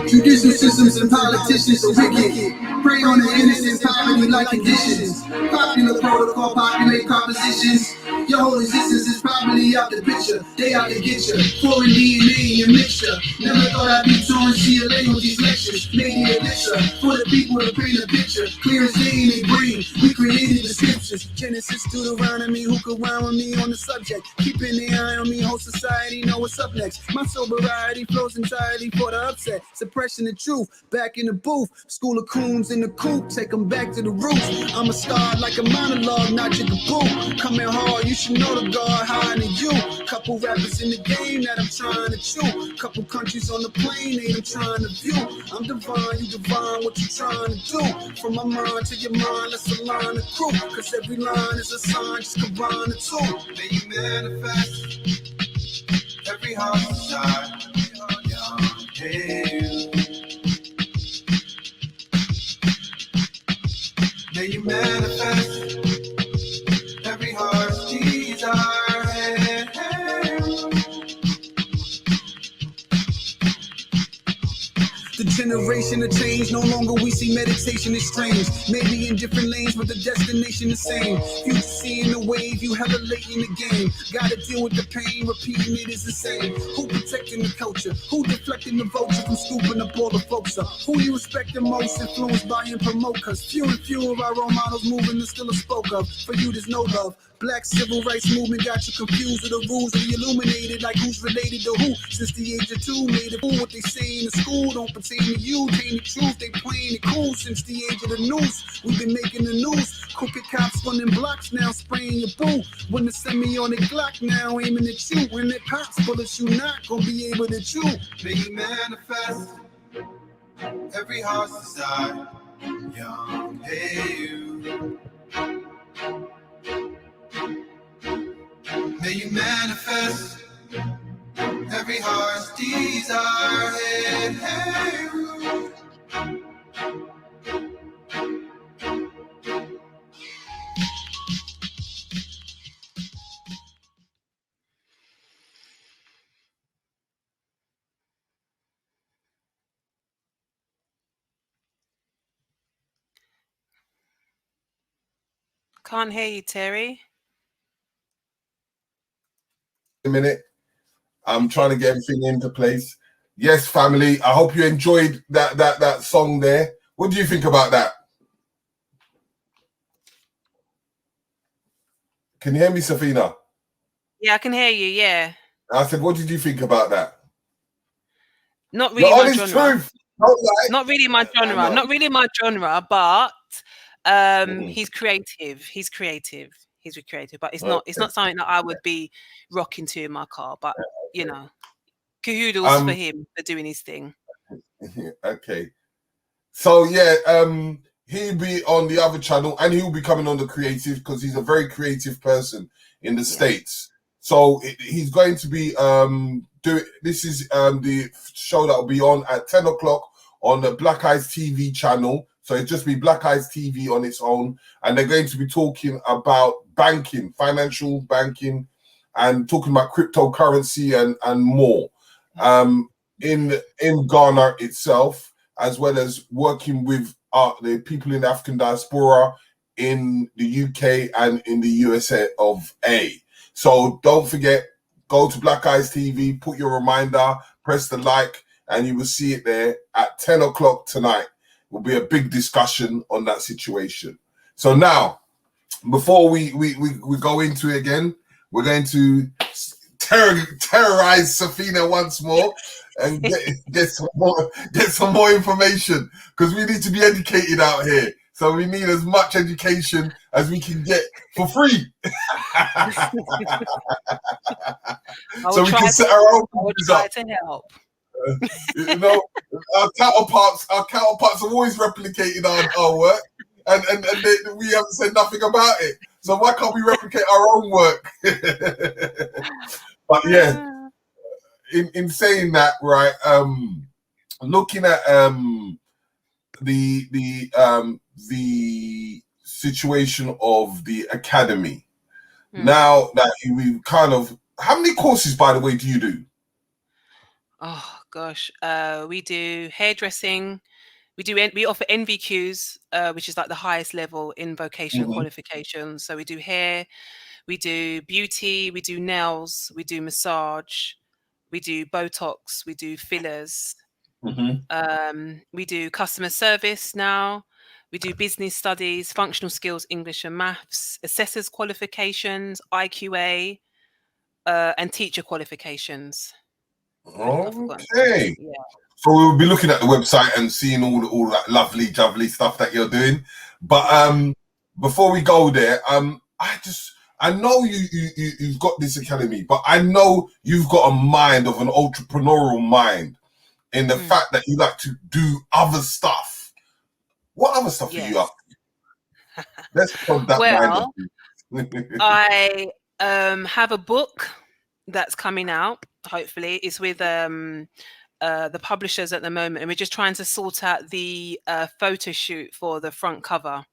judicial systems and politicians are wicked. Prey on the innocent, poverty-like conditions. Popular protocol, populate compositions. Your whole existence is probably out the picture. They out to get you. Foreign DNA in your mixture. Never thought I'd be touring CLA with these lectures. Made the elixir for the people to paint a picture. Clear as day in their brain. We created the scriptures. Genesis, Deuteronomy. Who could rhyme with me on the subject? Keeping the eye on me. Whole society know what's up next. My sobriety flows entirely for the upset. Suppression of truth. Back in the booth. School of coons in the coop. Take them back to the roots. I'm a star like a monologue, not your kaboom. Coming hard, you should know the guard higher than you. Couple rappers in the game that I'm trying to chew. Couple countries on the plane, ain't I'm trying to view. I'm divine, you divine, what you trying to do? From my mind to your mind, let's align the crew. Cause every line is a sign, just combine the two. May you manifest every heart desire. May you manifest every heart's desire. the generation of change. No longer we see meditation is strange. Maybe in different lanes, but the destination the same. Future seeing the wave, you hella late in the game. Gotta deal with the pain, repeating it is the same. Who protecting the culture? Who deflecting the vulture from scooping up all the folks up? Who you respect the most, influenced by and promote? Cause few and few of our role models moving and still a spoke of. For you there's no love. Black civil rights movement got you confused with the rules of the illuminated, like who's related to who. Since the age of 2, made it fool what they say in the school don't pertain to you. Taint the truth, they playing it cool. Since the age of the noose, we've been making the news. Crooked cops running blocks now, spraying your boo. When the semi-on the Glock now aiming at you. When it pops bullets, you not gonna be able to chew. May you manifest every heart's desire. Young, hey you. May you manifest every heart's desire. Hey, hey, you. Can't hear you, Terry. A minute. I'm trying to get everything into place. Yes, family. I hope you enjoyed that song there. What do you think about that? Can you hear me, ZEPHINA? Yeah, I can hear you. Yeah. I said, what did you think about that? Not really my genre. Truth. Not really my genre. Not really my genre, but he's creative. He's creative. He's creative, but it's not something that I would be rocking to in my car. But you know, kudos for him for doing his thing. Okay. So yeah, he'll be on the other channel and he'll be coming on the creative because he's a very creative person in the States. So he's going to be this is the show that will be on at 10 o'clock on the Black Eyes TV channel. So it'll just be Black Eyes TV on its own. And they're going to be talking about banking, financial banking, and talking about cryptocurrency and more in Ghana itself, as well as working with the people in the African diaspora in the UK and in the USA of A. So don't forget, go to Black Eyes TV, put your reminder, press the like, and you will see it there at 10 o'clock tonight. Will be a big discussion on that situation. So now, before we go into it again, we're going to terrorize ZEPHINA once more and get some more information, because we need to be educated out here. So we need as much education as we can get for free. So we can set our own business up. To help. You know, our counterparts have always replicated our work, and we haven't said nothing about it. So why can't we replicate our own work? But yeah, in saying that, right? Looking at the situation of the academy. Now that we kind of, how many courses, by the way, do you do? Oh gosh, we do hairdressing. We offer NVQs, which is like the highest level in vocational qualifications. So we do hair, we do beauty, we do nails, we do massage, we do Botox, we do fillers. We do customer service now. We do business studies, functional skills, English and maths, assessors qualifications, IQA, and teacher qualifications. Okay. Yeah. So we'll be looking at the website and seeing all that lovely jubbly stuff that you're doing. But before we go there, I know you've got this academy, but I know you've got a mind of an entrepreneurial mind in the fact that you like to do other stuff. What other stuff are you up to? Let's put that mind. I have a book that's coming out. Hopefully, it's with the publishers at the moment, and we're just trying to sort out the photo shoot for the front cover,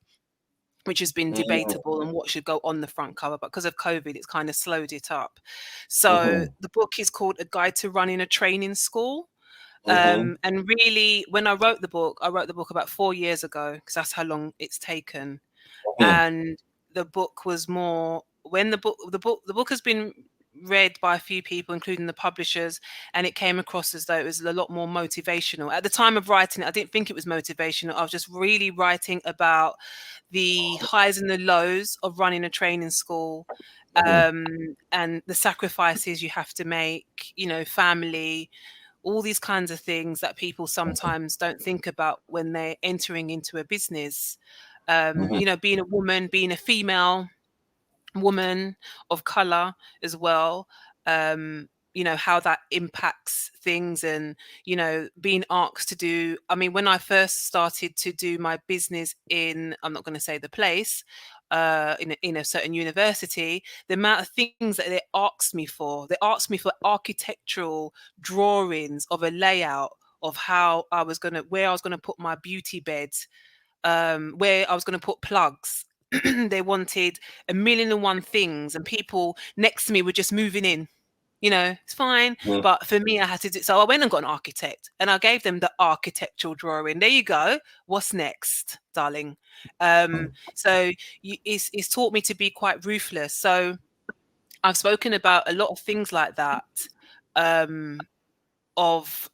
which has been debatable and what should go on the front cover, but because of COVID, it's kind of slowed it up. So the book is called A Guide to Running a Training School. And really, when I wrote the book about 4 years ago, because that's how long it's taken. And the book was more when the book has been read by a few people, including the publishers, and it came across as though it was a lot more motivational. At the time of writing it, I didn't think it was motivational. I was just really writing about the highs and the lows of running a training school, and the sacrifices you have to make, you know, family, all these kinds of things that people sometimes don't think about when they're entering into a business. You know, being a woman, being a female woman of color as well, you know, how that impacts things. And, you know, being asked to do, I mean, when I first started to do my business in, I'm not going to say the place, in a certain university, the amount of things that they asked me for architectural drawings of a layout of how I was going to, where I was going to put my beauty beds, where I was going to put plugs. They wanted a million and one things, and people next to me were just moving in. You know, it's fine. But for me, I had to do, so I went and got an architect, and I gave them the architectural drawing. There you go. What's next, darling? So it's taught me to be quite ruthless. So I've spoken about a lot of things like that. I've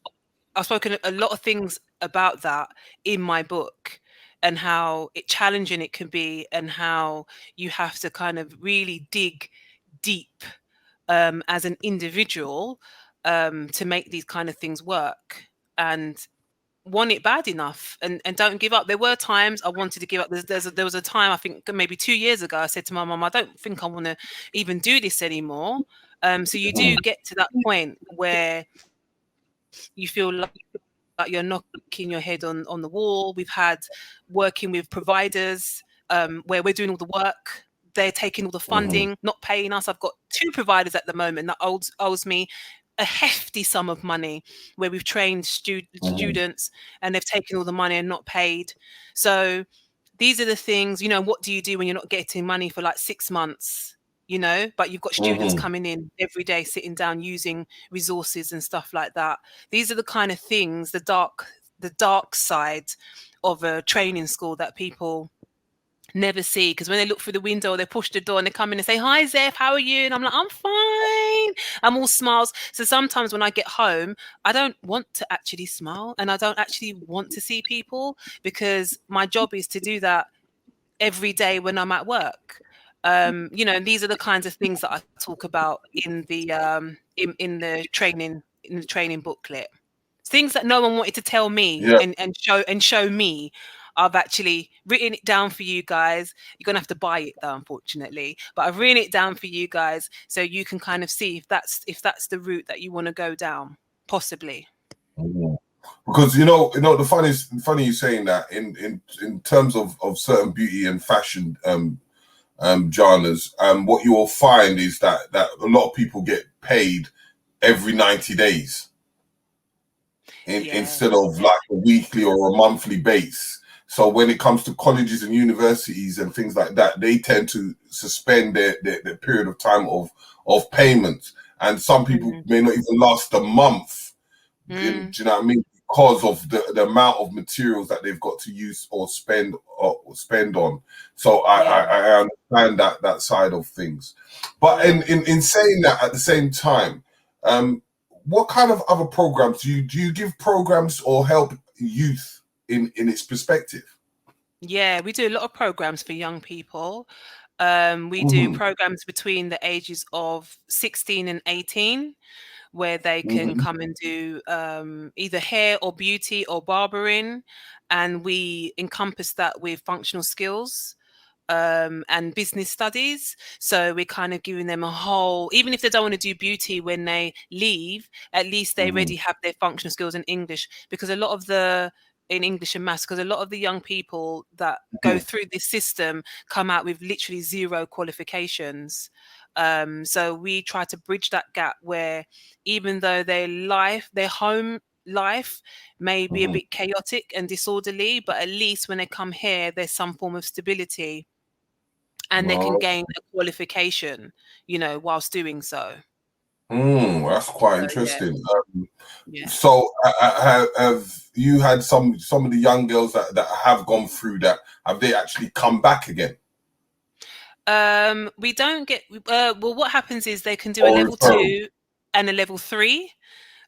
spoken a lot of things about that in my book, and how challenging it can be, and how you have to kind of really dig deep as an individual to make these kind of things work, and want it bad enough, and don't give up. There were times I wanted to give up. There was a time, I think maybe 2 years ago, I said to my mum, I don't think I want to even do this anymore. So you do get to that point where you feel like you're knocking your head on the wall. We've had working with providers where we're doing all the work. They're taking all the funding, not paying us. I've got 2 providers at the moment that owes me a hefty sum of money, where we've trained students and they've taken all the money and not paid. So these are the things, you know, what do you do when you're not getting money for like 6 months? You know, but you've got students coming in every day, sitting down, using resources and stuff like that. These are the kind of things, the dark side of a training school that people never see, because when they look through the window, they push the door and they come in and say, "Hi Zeph, how are you?" And I'm like, "I'm fine." I'm all smiles. So sometimes when I get home, I don't want to actually smile, and I don't actually want to see people, because my job is to do that every day when I'm at work. You know, and these are the kinds of things that I talk about in the in the training booklet. Things that no one wanted to tell me and show me. I've actually written it down for you guys. You're gonna have to buy it though, unfortunately. But I've written it down for you guys so you can kind of see if that's the route that you want to go down, possibly. Because you know the funny you saying that in terms of certain beauty and fashion genres, what you will find is that a lot of people get paid every 90 days instead of like a weekly or a monthly base. So when it comes to colleges and universities and things like that, they tend to suspend their period of time of payment, and some people may not even last a month. Do you know what I mean? Because of the amount of materials that they've got to use or spend on. So I understand that side of things. But in saying that, at the same time, what kind of other programs do you give programs or help youth in its perspective? Yeah, we do a lot of programs for young people. We do programs between the ages of 16 and 18, where they can come and do either hair or beauty or barbering, and we encompass that with functional skills and business studies. So we're kind of giving them a whole, even if they don't want to do beauty when they leave, at least they already have their functional skills in English, because a lot of in English and maths, because a lot of the young people that go through this system come out with literally 0 qualifications. So we try to bridge that gap, where even though their home life may be a bit chaotic and disorderly, but at least when they come here, there's some form of stability, and they can gain a qualification, you know, whilst doing so. That's quite So, interesting. yeah. So have you had some of the young girls that have gone through that? Have they actually come back again? We don't get well, what happens is they can do a Or level referral? 2 and a level 3.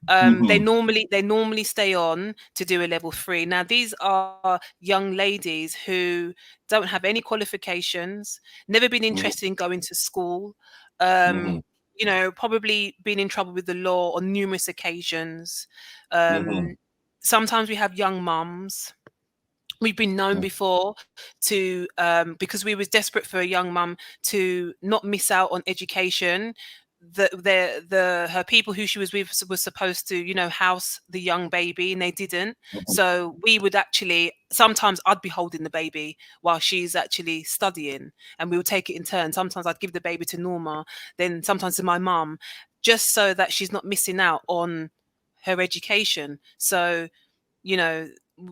They normally stay on to do a level 3. Now these are young ladies who don't have any qualifications, never been interested in going to school, you know, probably been in trouble with the law on numerous occasions. Sometimes we have young mums. We've been known before to because we was desperate for a young mum to not miss out on education. Her people who she was with was supposed to, you know, house the young baby, and they didn't. So we would actually, sometimes I'd be holding the baby while she's actually studying, and we would take it in turn. Sometimes I'd give the baby to Norma, then sometimes to my mum, just so that she's not missing out on her education. So, you know,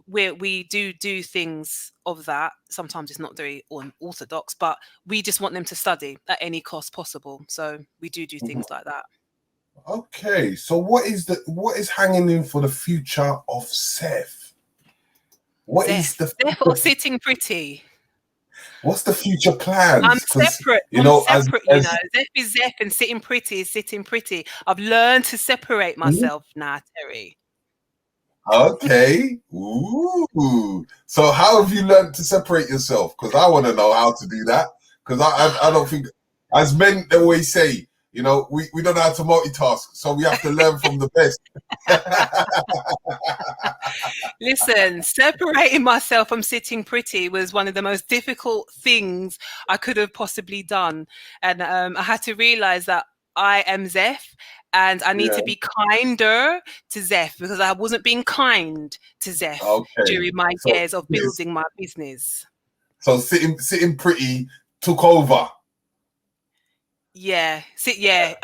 we do things of that. Sometimes it's not very orthodox, but we just want them to study at any cost possible. So we do things like that. Okay, so what is hanging in for the future of Zeph? What is the Zeph or Sitting Pretty? What's the future plans? I'm separate. You know, I'm separate, you know. Zeph is Zeph and Sitting Pretty is Sitting Pretty. I've learned to separate myself now, Terry. Okay. Ooh. So how have you learned to separate yourself? Because I want to know how to do that. Because I don't think, as men always say, you know, we don't know how to multitask. So we have to learn from the best. Listen, separating myself from Sitting Pretty was one of the most difficult things I could have possibly done. And I had to realize that I am Zeph, and I need to be kinder to Zeph, because I wasn't being kind to Zeph during my years of building my business. So Sitting Pretty took over. Yeah.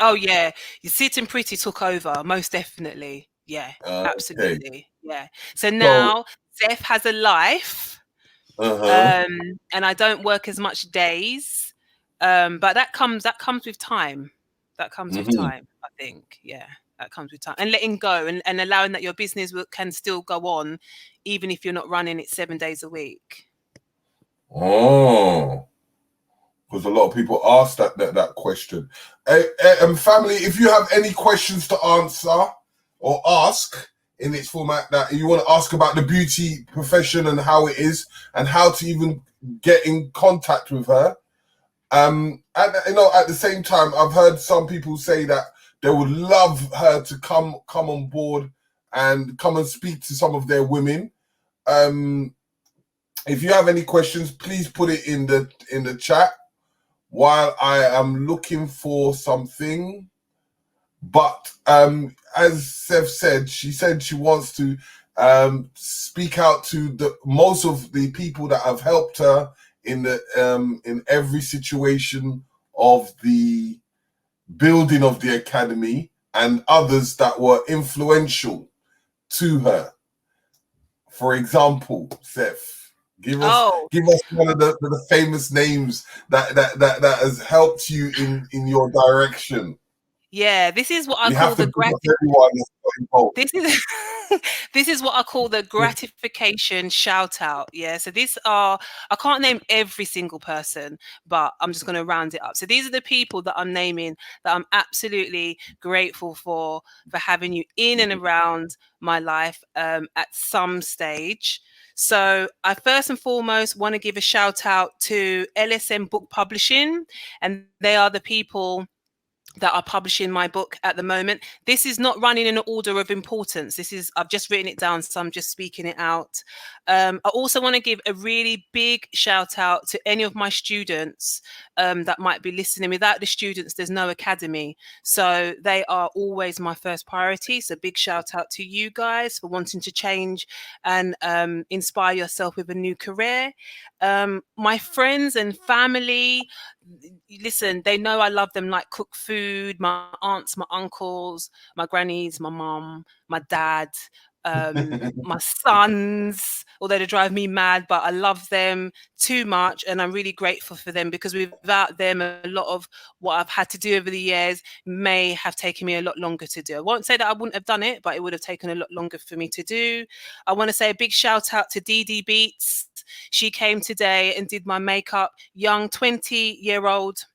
Oh yeah. Sitting Pretty took over, most definitely. Yeah, absolutely. Yeah. So now Zeph has a life. And I don't work as much days. But that comes with time. That comes with time, I think. Yeah, that comes with time. And letting go and allowing that your business can still go on, even if you're not running it 7 days a week. Oh, because a lot of people ask that question. Family, if you have any questions to answer or ask in its format that you want to ask about the beauty profession and how it is and how to even get in contact with her, and you know, at the same time, I've heard some people say that they would love her to come on board and come and speak to some of their women. If you have any questions, please put it in the chat while I am looking for something. But as Zeph said, she wants to speak out to most of the people that have helped her in every situation of the building of the academy, and others that were influential to her. For example, Zeph, give us one of the famous names that has helped you in your direction. Yeah, this is what I call the gratification. This is what I call the gratification shout out. Yeah, so I can't name every single person, but I'm just going to round it up. So these are the people that I'm naming that I'm absolutely grateful for having you in and around my life at some stage. So I first and foremost want to give a shout out to LSM Book Publishing, and they are the people that are publishing my book at the moment. This is not running in an order of importance. I've just written it down, so I'm just speaking it out. I also want to give a really big shout out to any of my students that might be listening. Without the students, there's no academy. So they are always my first priority. So big shout out to you guys for wanting to change and inspire yourself with a new career. My friends and family, listen, they know I love them like cook food. My aunts, my uncles, my grannies, my mum, my dad, my sons, although they drive me mad, but I love them too much, and I'm really grateful for them, because without them, a lot of what I've had to do over the years may have taken me a lot longer to do. I won't say that I wouldn't have done it, but it would have taken a lot longer for me to do. I want to say a big shout out to Dee Dee Beats. She came today and did my makeup. Young 20-year-old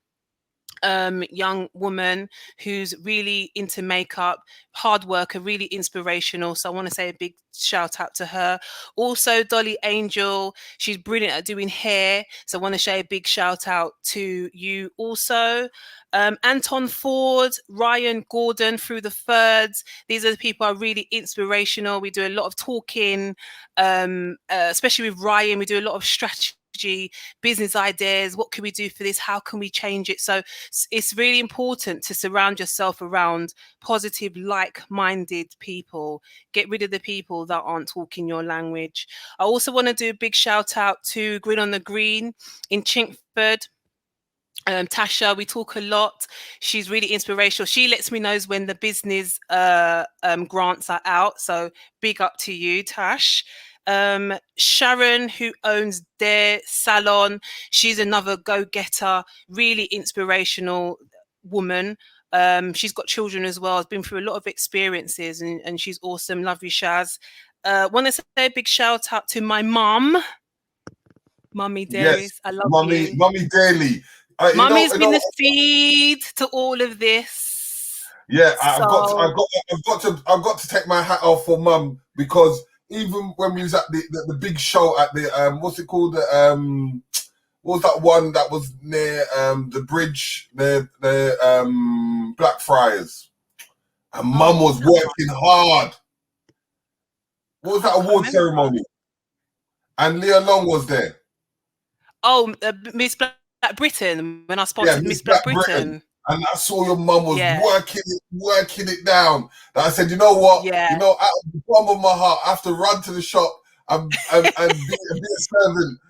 young woman who's really into makeup, hard worker, really inspirational. So I want to say a big shout out to her. Also, Dolly Angel, she's brilliant at doing hair. So I want to say a big shout out to you also. Anton Ford, Ryan Gordon through the Thirds. These are the people who are really inspirational. We do a lot of talking, especially with Ryan. We do a lot of strategy, business ideas. What can we do for this? How can we change it? So it's really important to surround yourself around positive, like-minded people. Get rid of the people that aren't talking your language. I also want to do a big shout out to Green on the Green in Chinkford. Tasha, we talk a lot. She's really inspirational. She lets me know when the business grants are out. So big up to you, Tash. Sharon, who owns their salon, she's another go-getter, really inspirational woman. She's got children as well, has been through a lot of experiences, and she's awesome. Love you, Shaz. Want to say a big shout out to my mum, Mummy Dairies. Yes, I love Mummy, you. Mummy Daily. Mummy's been the seed to all of this. Yeah, I've got to take my hat off for Mum, because even when we was at the big show at the what's it called, what was that one that was near the bridge, the Blackfriars, and Mum was working hard. What was that award ceremony? And Leah Long was there. Oh, Miss Black Britain, when I sponsored Miss Black Britain. And I saw your mum was working it down. And I said, you know what? Yeah. You know, out of the bottom of my heart, I have to run to the shop and be a servant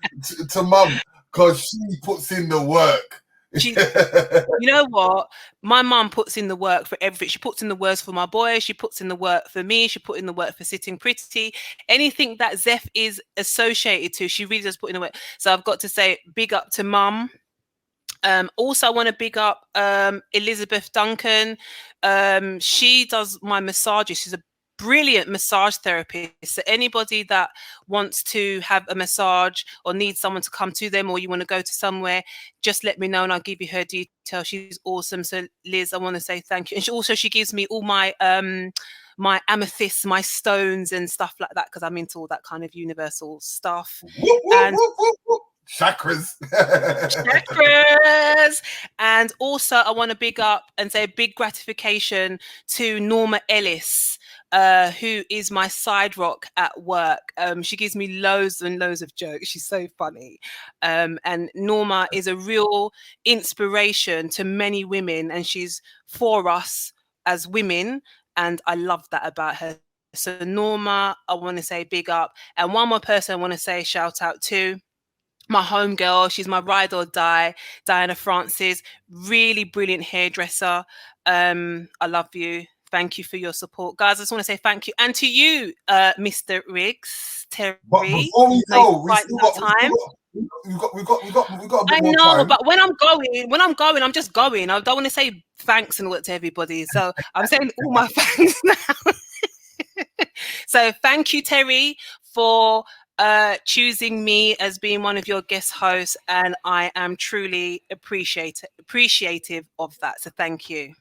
to Mum, because she puts in the work. You know what? My mum puts in the work for everything. She puts in the work for my boys. She puts in the work for me. She put in the work for Sitting Pretty. Anything that Zeph is associated to, she really does put in the work. So I've got to say, big up to Mum. Also, I want to big up Elizabeth Duncan. She does my massages. She's a brilliant massage therapist. So anybody that wants to have a massage or needs someone to come to them, or you want to go to somewhere, just let me know and I'll give you her details. She's awesome. So Liz, I want to say thank you. And she gives me all my my amethysts, my stones and stuff like that, because I'm into all that kind of universal stuff. Chakras. Chakras. And also I want to big up and say a big gratification to Norma Ellis, who is my side rock at work. She gives me loads and loads of jokes. She's so funny. And Norma is a real inspiration to many women, and she's for us as women, and I love that about her. So Norma, I want to say big up. And one more person I want to say shout out to, my homegirl. She's my ride or die, Diana Francis, really brilliant hairdresser. I love you. Thank you for your support, guys. I just want to say thank you, and to you, Mr. Riggs, Terry. But before we go, we've got time. We've got a bit more time. I know, but when I'm going, I'm just going. I don't want to say thanks and all that to everybody, so I'm saying all my thanks now. So thank you, Terry, for choosing me as being one of your guest hosts, and I am truly appreciative of that. So thank you.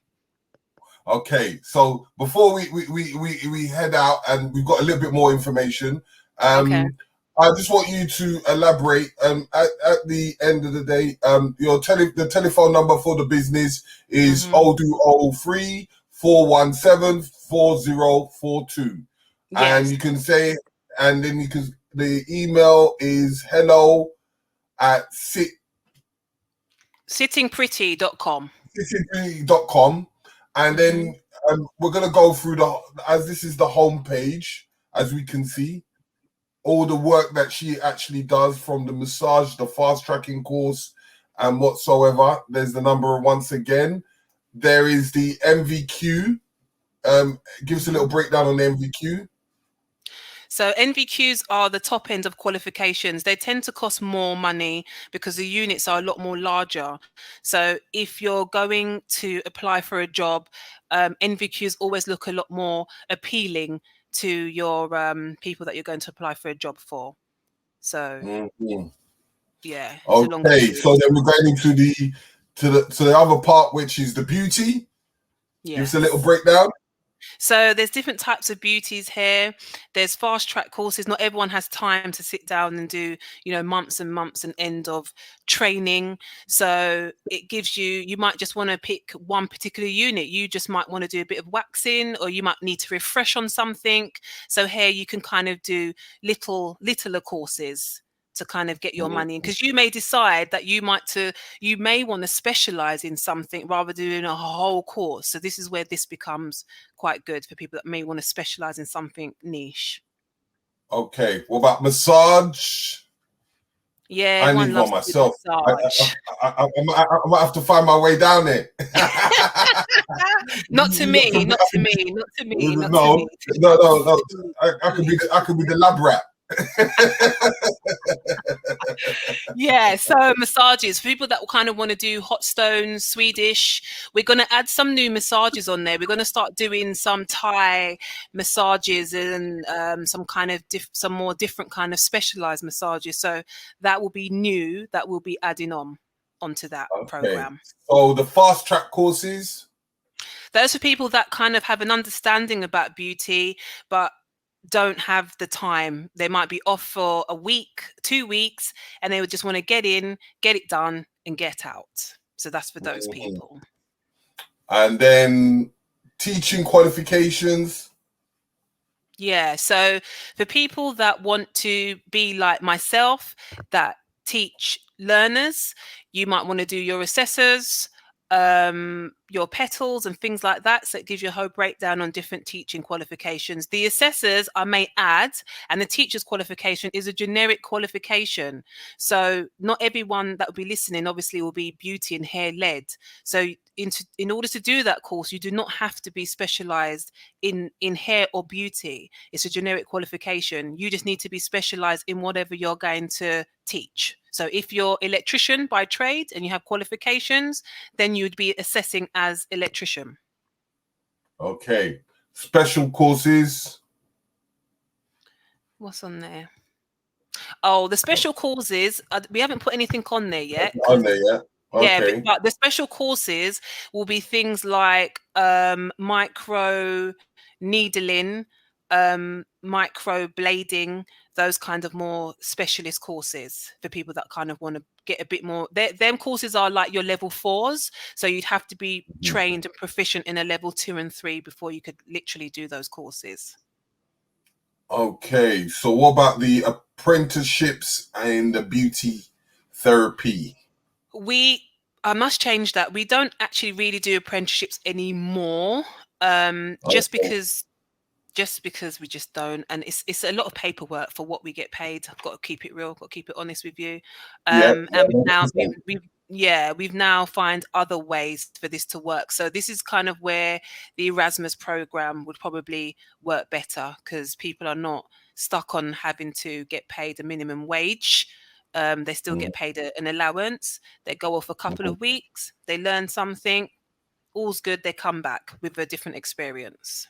Okay, so before we head out, and we've got a little bit more information, Okay. I just want you to elaborate. At the end of the day, the telephone number for the business is 0203 417 4042, and you can say, and then you can. The email is hello@sittingpretty.com. sittingpretty.com, and then we're gonna go through as this is the home page, as we can see, all the work that she actually does, from the massage, the fast tracking course, and whatsoever. There's the number once again. There is the MVQ. Give us a little breakdown on the MVQ. So NVQs are the top end of qualifications. They tend to cost more money because the units are a lot more larger. So if you're going to apply for a job, NVQs always look a lot more appealing to your people that you're going to apply for a job for. So yeah. Okay, so then we're going into the other part, which is the beauty. Give us a little breakdown. So there's different types of beauties here. There's fast track courses. Not everyone has time to sit down and do, you know, months and months and end of training. So it gives you might just want to pick one particular unit. You just might want to do a bit of waxing, or you might need to refresh on something. So here you can kind of do littler courses to kind of get your money in, because you may decide that you may want to specialize in something rather than doing a whole course. So this is where this becomes quite good for people that may want to specialize in something niche. Okay, what about massage? Yeah, I need one myself. I might have to find my way down there. Not to me. No. I could be the lab rat. Yeah, so massages for people that kind of want to do hot stones, Swedish. We're going to add some new massages on there. We're going to start doing some Thai massages and some kind of some more different kind of specialized massages. So that will be new. That will be adding onto that program. So the fast track courses, those are people that kind of have an understanding about beauty, but don't have the time. They might be off for a week, 2 weeks, and they would just want to get in, get it done, and get out. So that's for those people. And then teaching qualifications. Yeah, so for people that want to be like myself, that teach learners, you might want to do your assessors, your petals and things like that. So it gives you a whole breakdown on different teaching qualifications. The assessors, I may add, and the teacher's qualification is a generic qualification. So not everyone that will be listening obviously will be beauty and hair led. So in order to do that course, you do not have to be specialized in hair or beauty. It's a generic qualification. You just need to be specialized in whatever you're going to teach. So if you're electrician by trade and you have qualifications, then you would be assessing as electrician. Okay. Special courses. What's on there? Oh, the special courses, we haven't put anything on there yet. On there yet? Okay. Yeah, but the special courses will be things like micro needling, micro blading, those kind of more specialist courses for people that kind of want to get a bit more. Them courses are like your level 4s, so you'd have to be trained and proficient in a level 2 and 3 before you could literally do those courses. Okay, so what about the apprenticeships and the beauty therapy? I must change that. We don't actually really do apprenticeships anymore, just because we just don't, and it's a lot of paperwork for what we get paid. I've got to keep it real, got to keep it honest with you. And we've now found other ways for this to work. So this is kind of where the Erasmus program would probably work better, because people are not stuck on having to get paid a minimum wage. They still get paid an allowance. They go off a couple of weeks, they learn something, all's good, they come back with a different experience.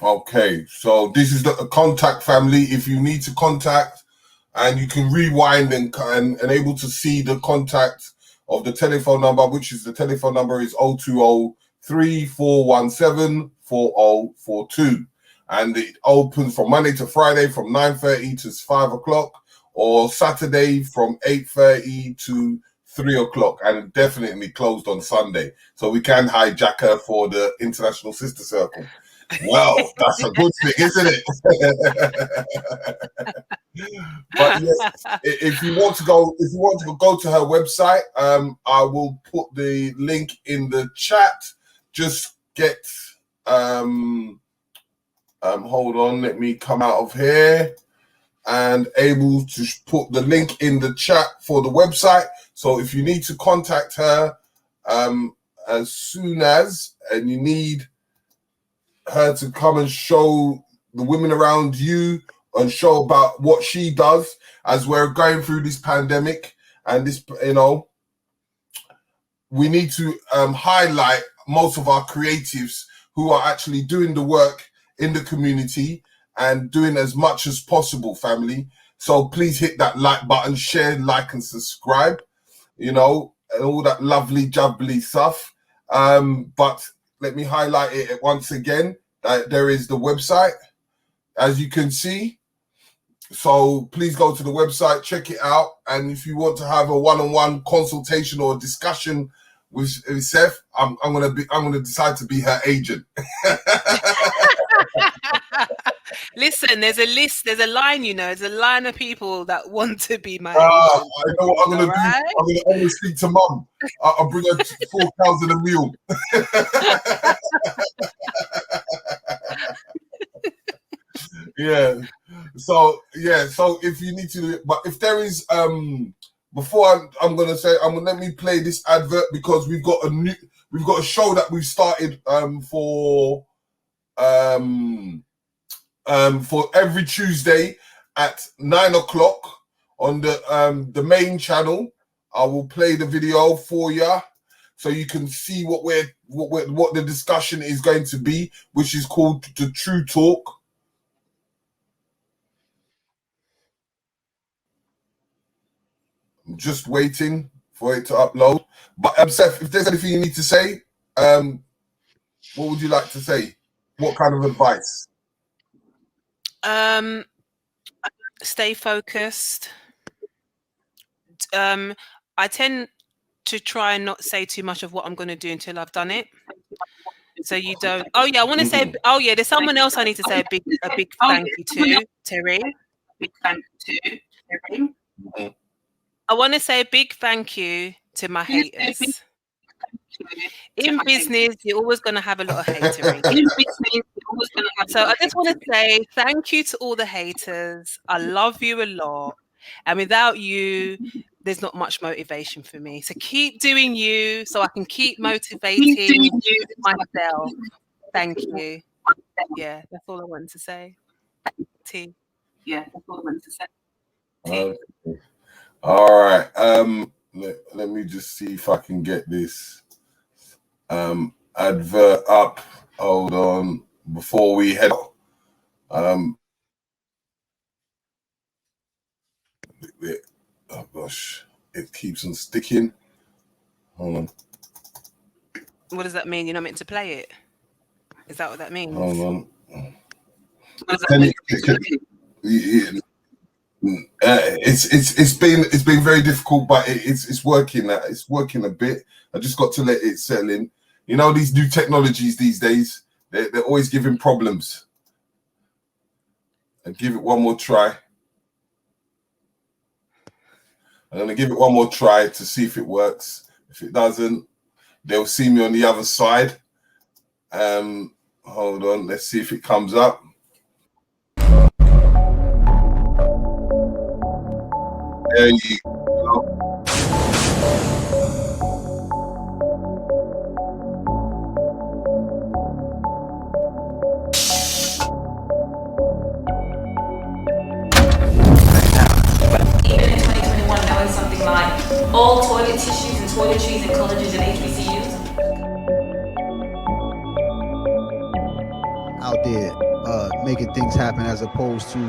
Okay, so this is the contact family. If you need to contact, and you can rewind and able to see the contact of the telephone number, which is the telephone number is 020-3417-4042. And it opens from Monday to Friday from 9:30 to 5 o'clock, or Saturday from 8:30 to 3 o'clock, and definitely closed on Sunday. So we can hijack her for the International Sister Circle. Well, that's a good thing, isn't it? But yes, if you want to go to her website, I will put the link in the chat. Just get hold on, let me come out of here, and able to put the link in the chat for the website. So if you need to contact her as soon as, and you need her to come and show the women around you and show about what she does as we're going through this pandemic and this, you know, we need to highlight most of our creatives who are actually doing the work in the community and doing as much as possible, family. So please hit that like button, share, like, and subscribe, you know, and all that lovely jubbly stuff. But let me highlight it once again, that there is the website, as you can see. So please go to the website, check it out. And if you want to have a one-on-one consultation or discussion with Seth, I'm gonna decide to be her agent. Listen, there's a line, you know, there's a line of people that want to be my agent. I know what I'm gonna do. I'm gonna speak to Mum. I'll bring her 4 cows and a mule. Yeah. So if you need to, but if there is before I'm gonna say, let me play this advert, because we've got a show that we've started for every Tuesday at 9 o'clock on the main channel. I will play the video for you so you can see what the discussion is going to be, which is called The True Talk. I'm just waiting for it to upload. But Seth, if there's anything you need to say, what would you like to say? What kind of advice? Stay focused. I tend to try and not say too much of what I'm going to do until I've done it. So you don't. Oh yeah, I want to say. Oh yeah, there's someone else I need to say a big thank you to, Terry. Big thank you to Terry. I want to say a big thank you to my haters. In business, you're always going to have a lot of hatering. So I just want to say thank you to all the haters. I love you a lot. And without you, there's not much motivation for me. So keep doing you so I can keep motivating myself. Thank you. Yeah, that's all I wanted to say. T. Yeah, that's all I wanted to say. T. All right. Let me just see if I can get this advert up. Hold on, before we head out. Oh gosh, it keeps on sticking. Hold on. What does that mean? You're not meant to play it? Is that what that means? Hold on. It's been very difficult, but it's working. It's working a bit. I just got to let it settle in. You know, these new technologies these days, they're always giving problems. And give it one more try. I'm gonna give it one more try to see if it works. If it doesn't, they'll see me on the other side. Hold on, let's see if it comes up. There you go. Even in 2021, there was something like all toilet tissues and toiletries in colleges and HBCUs. Out there making things happen as opposed to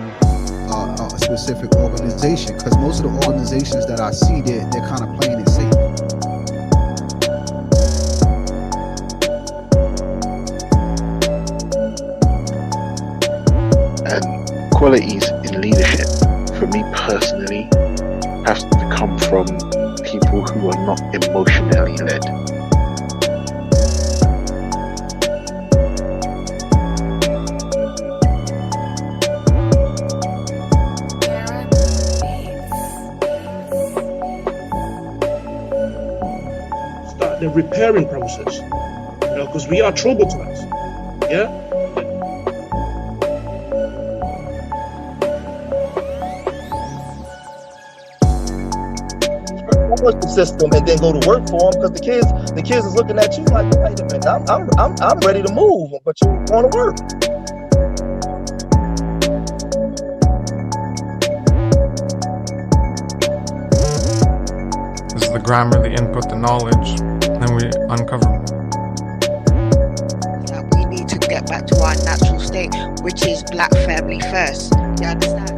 a specific organization, because most of the organizations that I see, they're kind of playing it safe. And qualities in leadership, for me personally, has to come from people who are not emotionally led. The repairing process, you know, because we are traumatized. Yeah. The system and then go to work for them, because the kids is looking at you like, wait a minute, I'm ready to move, but you want to work. grammar, the input, the knowledge, then we uncover more. That we need to get back to our natural state, which is black family first. You understand?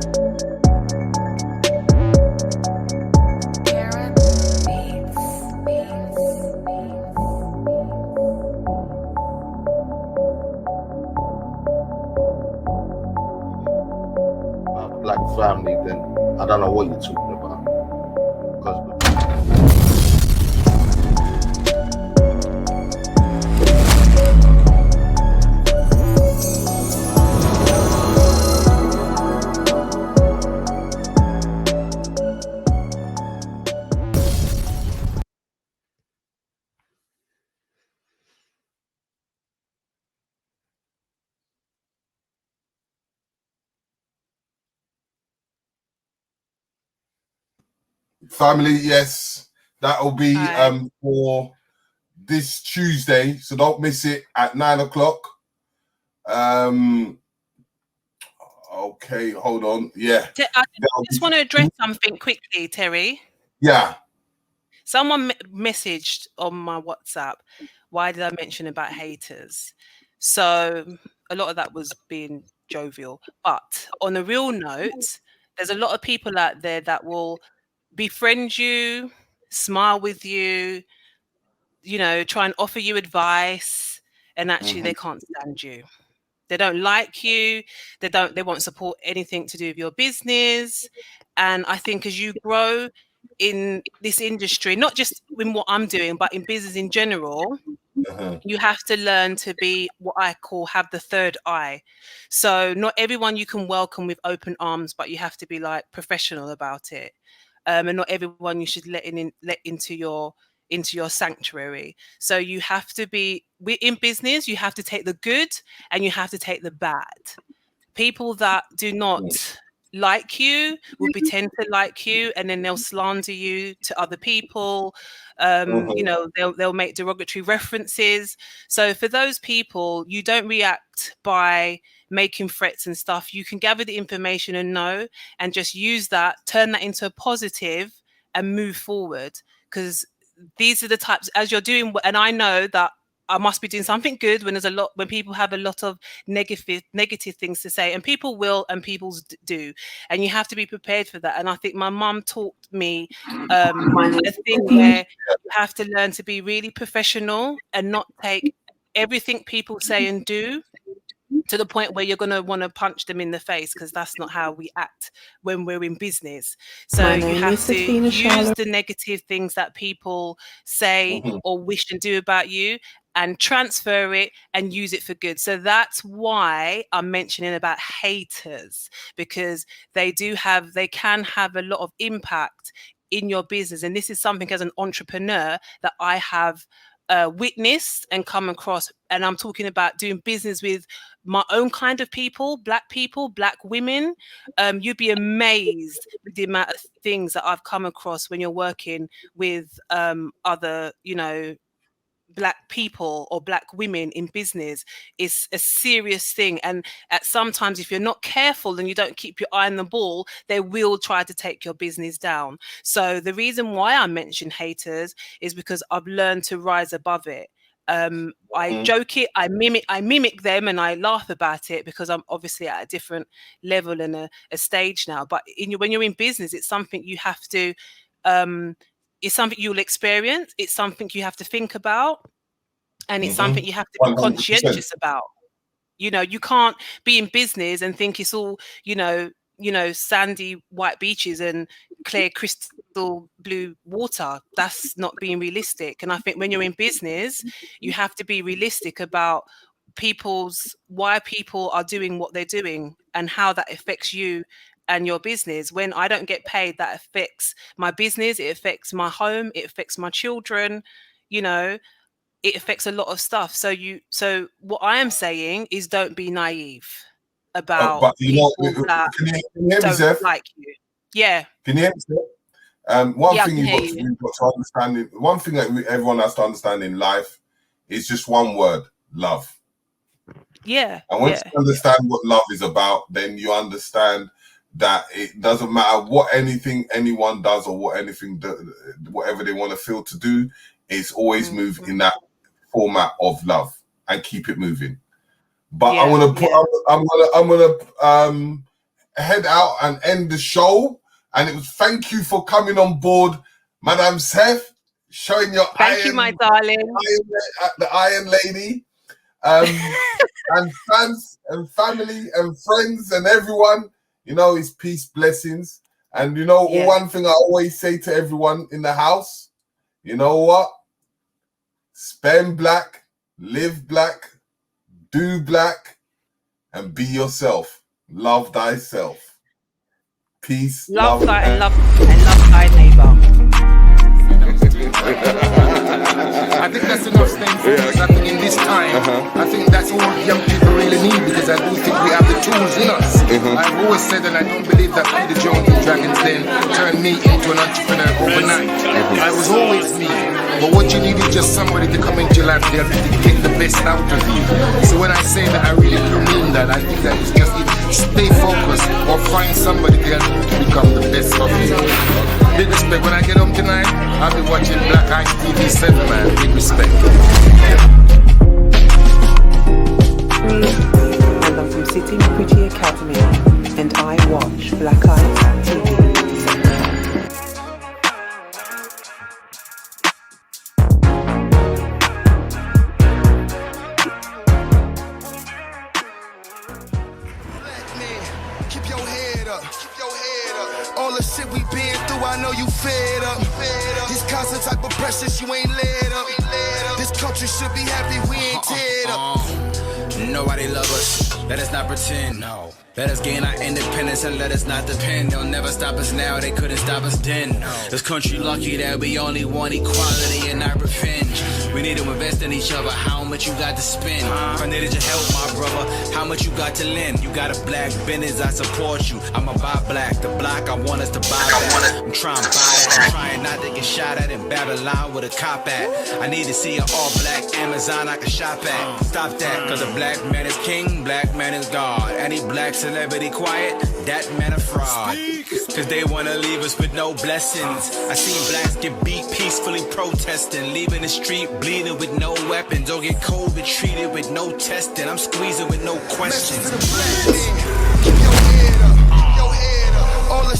Black family, then I don't know what you're talking about. Family, yes, that'll be for this Tuesday, so don't miss it at 9 o'clock. Okay, hold on. Yeah, I just want to address something quickly, Terry. Yeah. Someone messaged on my WhatsApp, why did I mention about haters? So a lot of that was being jovial. But on a real note, there's a lot of people out there that will befriend you, smile with you, you know, try and offer you advice, and actually they can't stand you. They don't like you. They won't support anything to do with your business. And I think as you grow in this industry, not just in what I'm doing, but in business in general, you have to learn to be what I call have the third eye. So not everyone you can welcome with open arms, but you have to be like professional about it. And not everyone you should let into your sanctuary. So you have to be in business, you have to take the good and you have to take the bad. People that do not like you will pretend to like you, and then they'll slander you to other people. You know, they'll make derogatory references. So for those people, you don't react by making threats and stuff. You can gather the information and know, and just use that, turn that into a positive and move forward. Because these are the types, as you're doing, and I know that I must be doing something good when when people have a lot of negative things to say, and people will, and people do, and you have to be prepared for that. And I think my mum taught me a thing where you have to learn to be really professional and not take everything people say and do to the point where you're going to want to punch them in the face, because that's not how we act when we're in business. So you have to use the negative things that people say or wish and do about you and transfer it and use it for good. So that's why I'm mentioning about haters, because they can have a lot of impact in your business. And this is something as an entrepreneur that I have witnessed and come across. And I'm talking about doing business with my own kind of people, black women. You'd be amazed with the amount of things that I've come across when you're working with other, you know, black people or black women in business. Is a serious thing, and at sometimes if you're not careful and you don't keep your eye on the ball, they will try to take your business down. So the reason why I mention haters is because I've learned to rise above it. I joke it, I mimic them, and I laugh about it because I'm obviously at a different level and a stage now. But when you're in business, it's something you have to it's something you'll experience. It's something you have to think about, and it's something you have to be 100%. conscientious about. You know, you can't be in business and think it's all, you know, sandy white beaches and clear crystal blue water. That's not being realistic. And I think when you're in business, you have to be realistic about why people are doing what they're doing and how that affects you and your business. When I don't get paid, that affects my business, it affects my home, it affects my children, you know, it affects a lot of stuff. So what I am saying is, don't be naive about people that don't like you. Yeah. Can you hear me? One thing you've got to understand, one thing that everyone has to understand in life is just one word: love. Yeah. And once you understand what love is about, then you understand that it doesn't matter what anything anyone does or whatever they want to feel to do, it's always move in that format of love and keep it moving. But I'm gonna head out and end the show. And it was thank you for coming on board, Madam Zeph, showing your thank you, my darling, the Iron Lady, and fans and family and friends and everyone. You know, it's peace, blessings, and you know one thing I always say to everyone in the house. You know what? Spend black, live black, do black, and be yourself. Love thyself. Peace, love love, and love thy neighbor. I think that's enough things because I think in this time, I think that's all young people really need, because I do think we have the tools in us. I've always said, and I don't believe that Prettie Jones and Dragons Den turned me into an entrepreneur overnight. I was always me, but what you need is just somebody to come into your life there to get the best out of you. So when I say that, I really do mean that. I think that it's just stay focused or find somebody there to become the best of you. Big respect. When I get home tonight, I'll be watching BLACKICETV7, man. Big respect. And I'm from Sitting Prettie Academy, and I watch Black Eyes TV. Keep your head up. All the shit we been through, I know you fed up. These constant type of pressures, you ain't led up. This country should be happy we ain't teared up. Nobody love us, let us not pretend, no. Let us gain our independence and let us not depend. They'll never stop us now, they couldn't stop us then. This country lucky that we only want equality and not revenge. We need to invest in each other, how much you got to spend? I needed your help, my brother, how much you got to lend? You got a black business, I support you. I'ma buy black, the block I want us to buy that. I'm trying to buy it, I'm trying not to get shot at in Babylon with a cop at. I need to see an all black Amazon I can shop at. Stop that, cause a black man is king, black man is God. Any black celebrity quiet, that man a fraud. Cause they wanna leave us with no blessings. I seen blacks get beat peacefully protesting, leaving the street bleeding with no weapons, or get COVID treated with no testing. I'm squeezing with no questions. Keep your head up.